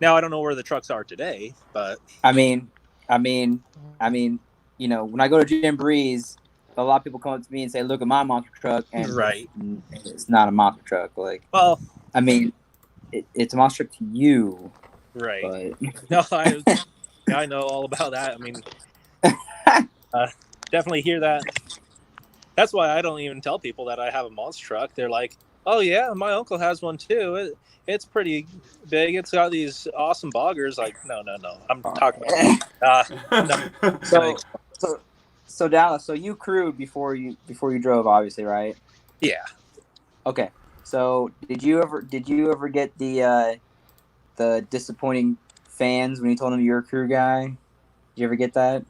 Now I don't know where the trucks are today, but I mean, you know, when I go to Jim Breeze, a lot of people come up to me and say, "Look at my monster truck," and right. it's not a monster truck. Like, Well, I mean, it's a monster truck to you, right. but No, I know all about that. I mean, definitely hear that. That's why I don't even tell people that I have a monster truck. They're like, "Oh yeah, my uncle has one too. It's pretty big. It's got these awesome boggers." Like, no. I'm talking about. No. So Dallas, so you crewed before you drove, obviously, right? Yeah. Okay. So did you ever get the disappointing fans when you told them you're a crew guy? Did you ever get that?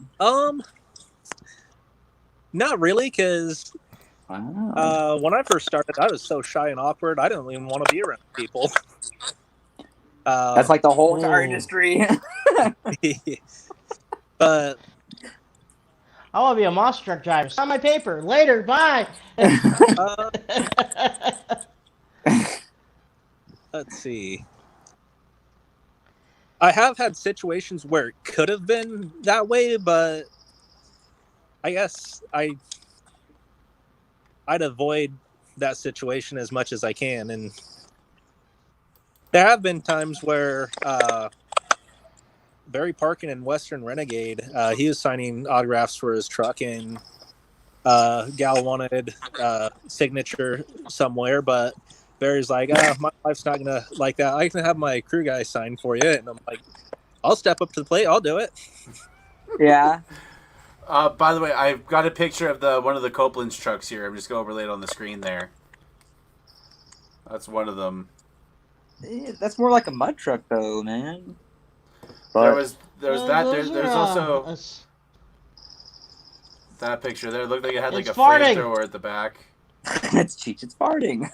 Not really, because Wow. when I first started, I was so shy and awkward. I didn't even want to be around people. That's like the whole entire Ooh. industry. But I want to be a monster truck driver. Sign my paper. Later. Bye. let's see. I have had situations where it could have been that way, but I guess I'd avoid that situation as much as I can. And there have been times where Barry Parkin in Western Renegade, he was signing autographs for his truck, and gal wanted signature somewhere, but Barry's like, my wife's not gonna like that. I can have my crew guy sign for you. And I'm like, I'll step up to the plate. I'll do it. Yeah. By the way, I've got a picture of one of the Copeland's trucks here. I'm just going to overlay it on the screen there. That's one of them. That's more like a mud truck, though, man. But There was that. those There's are, also that picture there. It looked like it had like It's a farting. flamethrower at the back. that's Cheech. It's farting.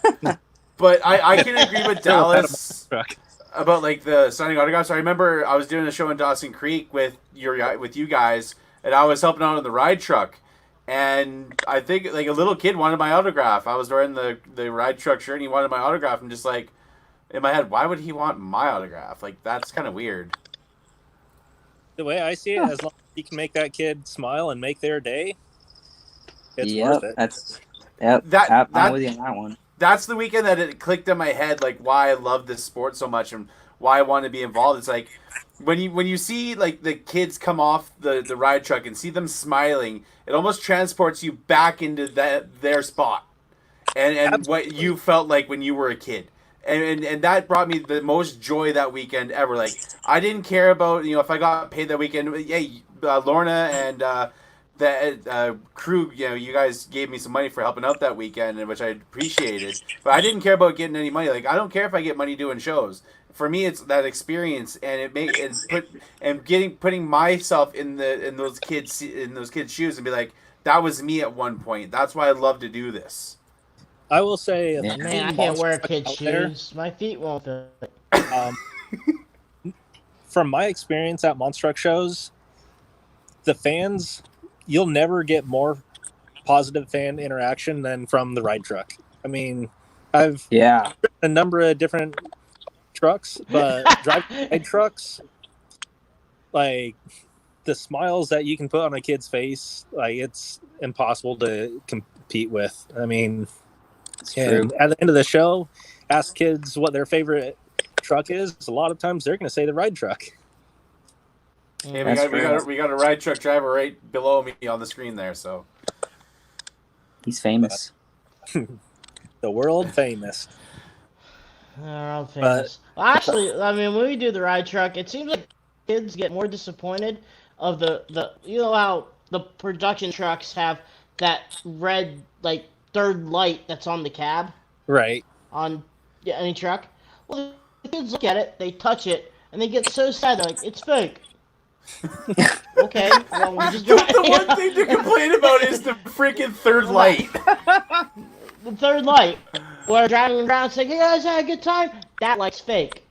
But I can agree with Dallas Truck. about like the signing autographs. I remember I was doing a show in Dawson Creek with you guys, and I was helping out on the ride truck. And I think like a little kid wanted my autograph. I was wearing the ride truck shirt, and he wanted my autograph. I'm just like, in my head, why would he want my autograph? Like, that's kind of weird. The way I see it, as long as you can make that kid smile and make their day, it's worth it. I'm with you on that one. That's the weekend that it clicked in my head, like why I love this sport so much and why I want to be involved. It's like when you see like the kids come off the ride truck and see them smiling, it almost transports you back into their spot and what you felt like when you were a kid. And that brought me the most joy that weekend ever. Like, I didn't care about, if I got paid that weekend. Hey, Lorna and the crew, you guys gave me some money for helping out that weekend, which I appreciated. But I didn't care about getting any money. Like, I don't care if I get money doing shows. For me, it's that experience, and putting myself in those kids' shoes and be like, that was me at one point. That's why I love to do this. I will say, Man, I can't wear kids' shoes. My feet won't fit. From my experience at Monster Truck shows, the fans, you'll never get more positive fan interaction than from the ride truck. I mean, I've driven a number of different trucks, but driving ride trucks, like the smiles that you can put on a kid's face, like it's impossible to compete with. I mean, and at the end of the show, ask kids what their favorite truck is. A lot of times they're going to say the ride truck. Hey, we got a ride truck driver right below me on the screen there, so he's famous. The world famous. World famous. Well, actually, I mean, when we do the ride truck, it seems like kids get more disappointed of the how the production trucks have that red like third light that's on the cab. Right. On any truck. Well, the kids look at it, they touch it, and they get so sad. They're like, it's fake. Okay. Well, we just the one thing to complain about is the freaking third light. The third light. We're driving around saying, hey guys, had a good time. That light's fake.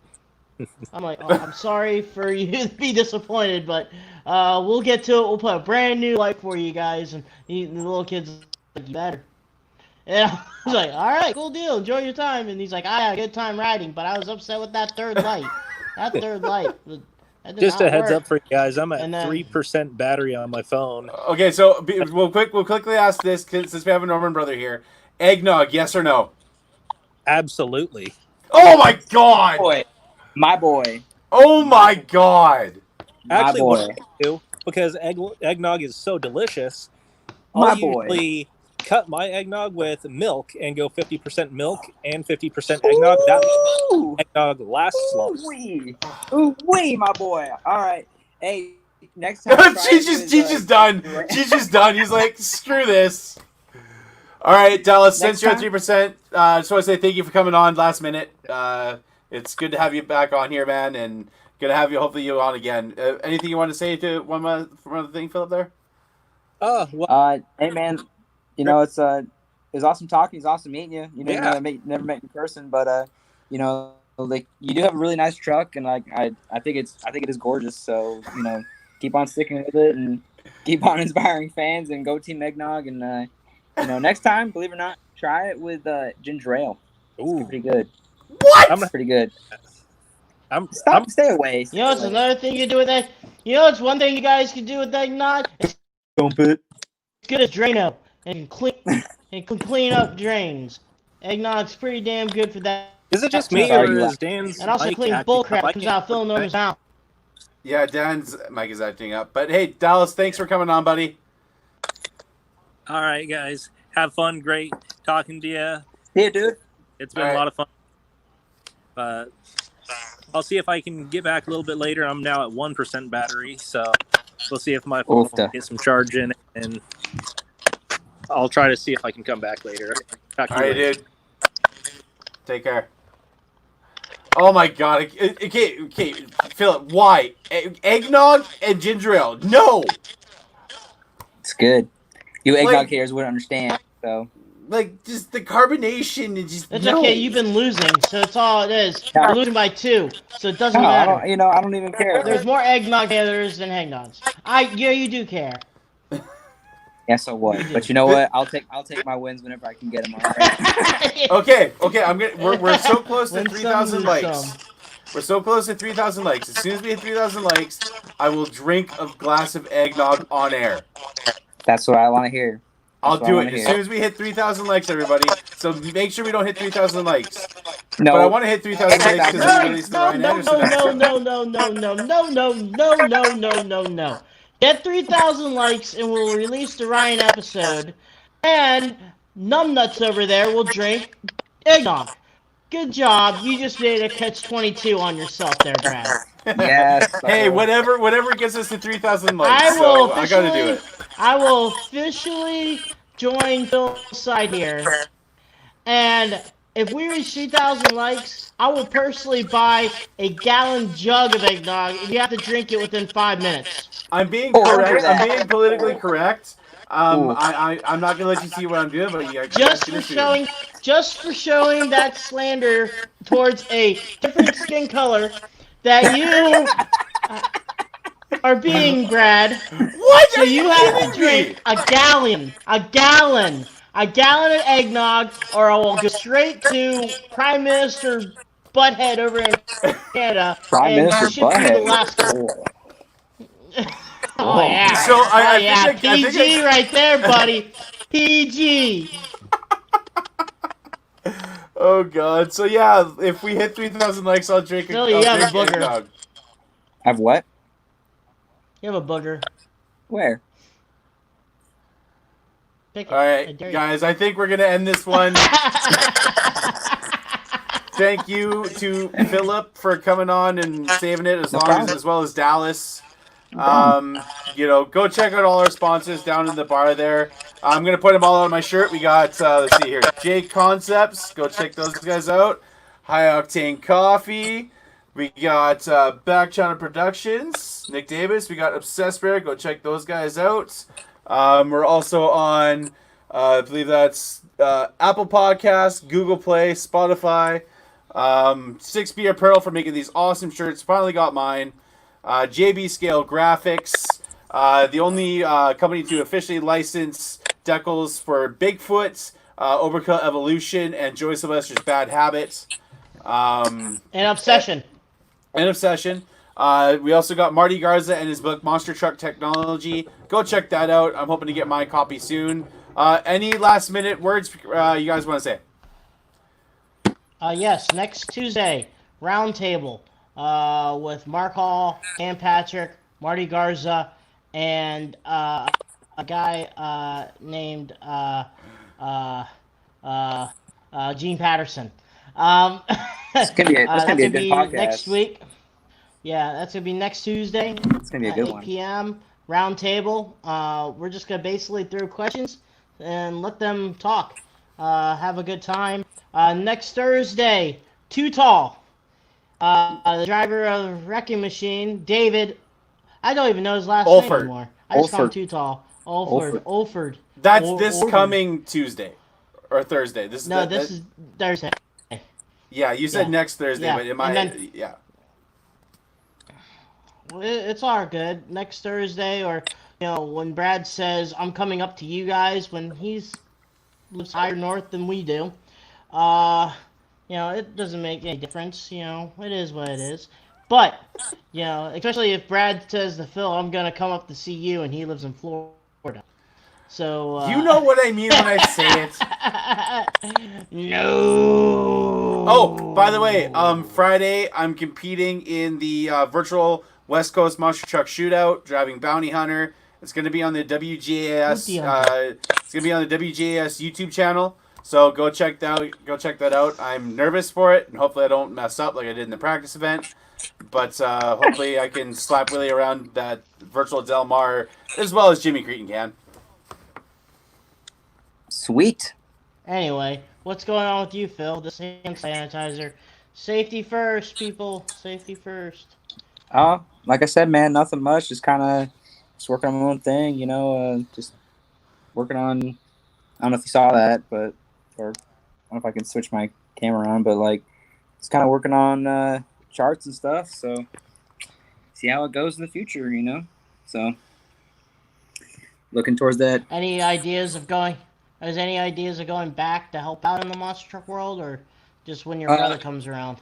I'm like, oh, I'm sorry for you to be disappointed, but we'll get to it. We'll put a brand new light for you guys. And the little kid's like, you better. And I was like, all right, cool deal. Enjoy your time. And he's like, I had a good time riding, but I was upset with that third light. That third light. That did Just not a heads work. up for you guys. I'm at And then- 3% battery on my phone. Okay, so we'll quickly ask this since we have a Norman brother here. Eggnog, yes or no? Absolutely. Oh my god! Boy, my boy, Oh my god! my Actually, boy, what I do, because eggnog is so delicious, my I'll boy. usually cut my eggnog with milk and go 50% milk and 50% eggnog. That Ooh, eggnog lasts long. ooh-wee, my boy. All right, hey, next time. try she's it with, just done. She's just done. He's like, screw this. All right, Dallas. Since Next you're at time- 3%, I just want to say thank you for coming on last minute. It's good to have you back on here, man, and good to have you. Hopefully, you on again. Anything you want to say to one other thing, Philip? There. Oh, well, Hey man, you know it's awesome talking. It's awesome meeting you. You know, Yeah. never met in person, but you know, like you do have a really nice truck, and like I think it is gorgeous. So you know, keep on sticking with it and keep on inspiring fans and go Team Eggnog. And you know, next time, believe it or not, try it with ginger ale. It's ooh, pretty good. What? I'm, Pretty good. I'm, Stay away. You know what's another thing you do with that? You know what's one thing you guys can do with eggnog? It's Dump it. good as Drano and can clean up drains. Eggnog's pretty damn good for that. is it just Sorry, me, or you is Dan's And also mic clean acting bull up? crap I that comes can't- out filling Norman's mouth. Yeah, Dan's mic is acting up. But hey, Dallas, thanks for coming on, buddy. All right, guys. Have fun. Great talking to you. Yeah, dude. It's been All a right. lot of fun. But I'll see if I can get back a little bit later. I'm now at 1% battery, so we'll see if my phone will Oofta. get some charge in, and I'll try to see if I can come back later. Talk to All you right, later. dude. Take care. Oh my god. Okay, Philip, why? Eggnog and ginger ale. No! It's good. You Like- eggnog haters wouldn't understand. So Like, just the carbonation and just It's no. okay, you've been losing, so it's all it is. Yeah. You're losing by 2, so it doesn't no, I matter. don't. You know, I don't even care. There's more eggnog haters than eggnogs. Yeah, you do care. Yeah, so what? You do. But you know what? I'll take my wins whenever I can get them. All right. Okay, we're so close to Win some, 3,000 lose likes. some. We're so close to 3,000 likes. As soon as we hit 3,000 likes, I will drink a glass of eggnog on air. That's what I want to hear. I'll That's what I do wanna it as hear. soon as we hit 3,000 likes, everybody. So make sure we don't hit 3,000 likes. No, But I want to hit 3,000 likes because No, we released the no, Ryan no, Anderson no, episode. no, no, no, no, no, no, no, no, no, no, no. Get 3,000 likes and we'll release the Ryan episode. And Numbnuts over there will drink eggnog. Good job. You just made a catch-22 on yourself there, Brad. Yes. Hey, whatever gets us to 3,000 likes. I will So I gotta do it. I will officially join Phil's side here. And if we reach 3,000 likes, I will personally buy a gallon jug of eggnog and you have to drink it within 5 minutes. I'm being Oh, correct. that. I'm being politically correct. Ooh. I'm not gonna let you see what I'm doing, but you Just for showing that slander towards a different skin color that you are being, Brad. What? So you have to drink a gallon of eggnog, or I will go straight to Prime Minister Butthead over in Canada Prime and Minister ship you to Butthead. Alaska. Oh. Oh yeah. So I yeah, think I PG right there, buddy. PG. Oh god. So yeah, if we hit 3,000 likes, I'll drink. Billy, you have a booger. Eggnog. Have what? You have a booger. Where? Pick it. All I right, dare you. guys. I think we're gonna end this one. Thank you to Philip for coming on and saving it as well as Dallas. Go check out all our sponsors down in the bar there. I'm gonna put them all on my shirt. We got let's see here, Jake Concepts. Go check those guys out. High Octane Coffee. We got Back Channel Productions. Nick Davis. We got Obsessed Bear. Go check those guys out. We're also on, I believe that's Apple Podcasts, Google Play, Spotify. 6B Apparel for making these awesome shirts. Finally got mine. JB Scale Graphics, the only company to officially license decals for Bigfoot, Overkill Evolution, and Joy Sylvester's Bad Habits. And Obsession. and Obsession. We also got Marty Garza and his book Monster Truck Technology. Go check that out. I'm hoping to get my copy soon. Any last minute words you guys want to say? Yes, next Tuesday, roundtable with Mark Hall, Cam Patrick, Marty Garza, and a guy named Gene Patterson. It's gonna be That's gonna be a gonna good be podcast. next week. Yeah, that's gonna be next Tuesday, It's gonna be a good 8 one. p.m. roundtable. We're just gonna basically throw questions and let them talk. Have a good time. Next Thursday, Too Tall. The driver of Wrecking Machine, David. I don't even know his last name Olford. anymore. I just call him Olford. Too Tall. Olford. That's this Olford. coming Tuesday or Thursday. This is Thursday. Yeah, you said Yeah. next Thursday, Yeah. but it might. Yeah. It's all good. Next Thursday, or when Brad says I'm coming up to you guys when he's lives higher north than we do. It doesn't make any difference. It is what it is. But especially if Brad says to Phil, I'm gonna come up to see you, and he lives in Florida. So You know what I mean when I say it. No. Oh, by the way, Friday I'm competing in the virtual West Coast Monster Truck Shootout, driving Bounty Hunter. It's going to be on the WGAS. It's going to be on the WGAS YouTube channel. So go check that out. I'm nervous for it, and hopefully I don't mess up like I did in the practice event. But hopefully I can slap Willie around that virtual Del Mar as well as Jimmy Cretin can. Sweet. Anyway, what's going on with you, Phil? This hand sanitizer. Safety first, people. Safety first. Like I said, man, nothing much. Just kind of working on my own thing, just working on. I don't know if you saw that, but or I don't know if I can switch my camera on, but like, it's kind of working on charts and stuff. So see how it goes in the future, So looking towards that. Any ideas of going back to help out in the monster truck world, or just when your brother comes around?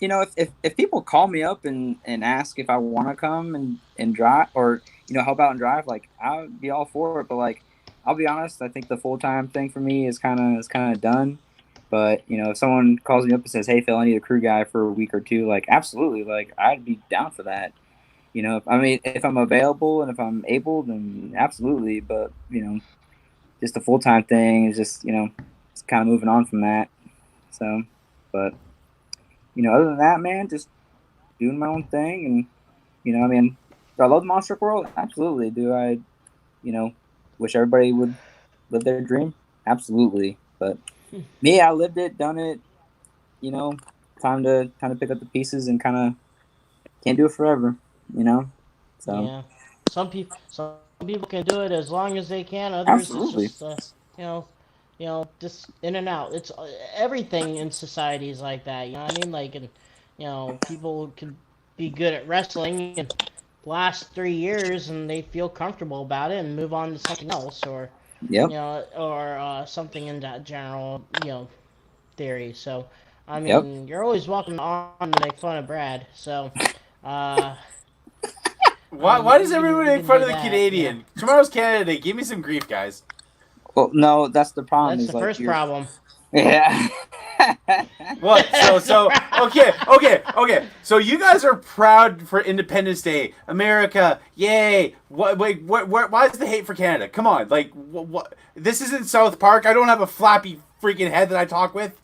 If people call me up and ask if I want to come and drive or help out and drive, like I would be all for it. But like, I'll be honest, I think the full-time thing for me is kind of done. But if someone calls me up and says, "Hey Phil, I need a crew guy for a week or two," like absolutely, like I'd be down for that. If I'm available and if I'm able, then absolutely. But just the full-time thing is just it's kind of moving on from that. So, but other than that, man, just doing my own thing. And do I love the monster truck world? Absolutely. Do I wish everybody would live their dream? Absolutely. But me, I lived it, done it. Time to pick up the pieces and kind of can't do it forever. So yeah, some people can do it as long as they can. Others, absolutely. it's just just in and out. It's everything in society is like that. You know what I mean? Like, and people can be good at wrestling and last 3 years, and they feel comfortable about it and move on to something else, or Yep. or something in that general theory. So, I mean, you're always welcome on to make fun of Brad. So, Why does everyone make fun of the that, Canadian? Tomorrow's Canada Day. Give me some grief, guys. Well, no, that's the problem. That's the first problem. Yeah. What? So okay. So you guys are proud for Independence Day, America, yay! What? Wait, what? Why is the hate for Canada? Come on, like what? This isn't South Park. I don't have a flappy freaking head that I talk with.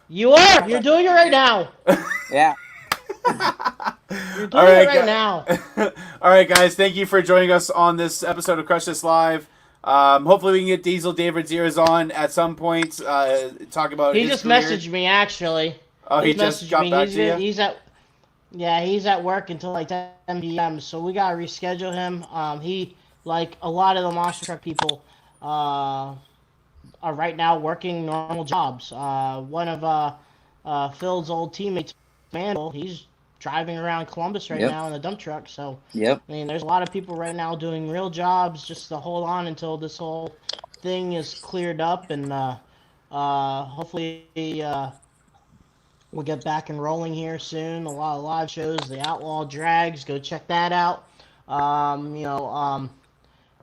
You are. You're doing it right now. Yeah. You're doing it right now. All right, guys. Thank you for joining us on this episode of Crush This Live. Hopefully we can get Diesel David Radzirez on at some point. Talk about. He his just career. messaged me actually. Oh, he just got back to you. He's at work until like 10 p.m. So we gotta reschedule him. He, like a lot of the monster truck people, are right now working normal jobs. One of Phil's old teammates, Mandel, he's driving around Columbus right now in a dump truck. So Yep. I mean, there's a lot of people right now doing real jobs just to hold on until this whole thing is cleared up, and hopefully we'll get back and rolling here soon. A lot of live shows, the Outlaw Drags. Go check that out.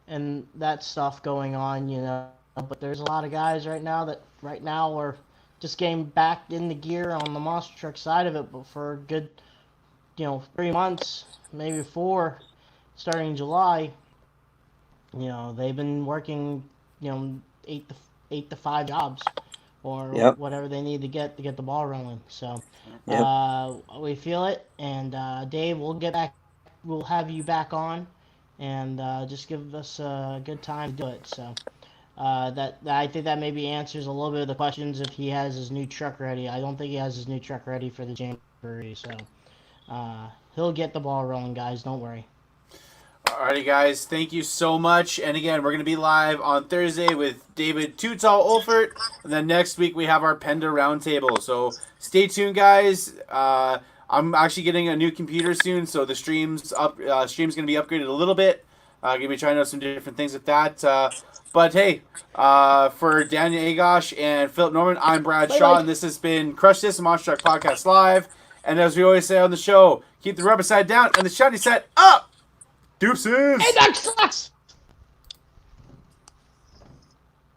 And that stuff going on, But there's a lot of guys right now that are just getting back in the gear on the monster truck side of it, but for a good, 3 months, maybe 4, starting July, they've been working, 8 to 5 jobs or Yep. whatever they need to get the ball rolling. So Yep. we feel it, and Dave, we'll have you back on, and just give us a good time to do it. So that I think that maybe answers a little bit of the questions if he has his new truck ready. I don't think he has his new truck ready for the Jamboree, so he'll get the ball rolling, guys. Don't worry. Alrighty, guys. Thank you so much. And again, we're going to be live on Thursday with David Tootsall Olfert. And then next week, we have our Penda Roundtable. So stay tuned, guys. I'm actually getting a new computer soon, so the stream's going to be upgraded a little bit. Going to be trying out some different things with that. But hey, for Daniel Agosh and Philip Norman, I'm Brad Shaw, and this has been Crush This, Monster Truck Podcast Live. And as we always say on the show, keep the rubber side down and the shiny side up! Deuces! Hey, Doug sucks!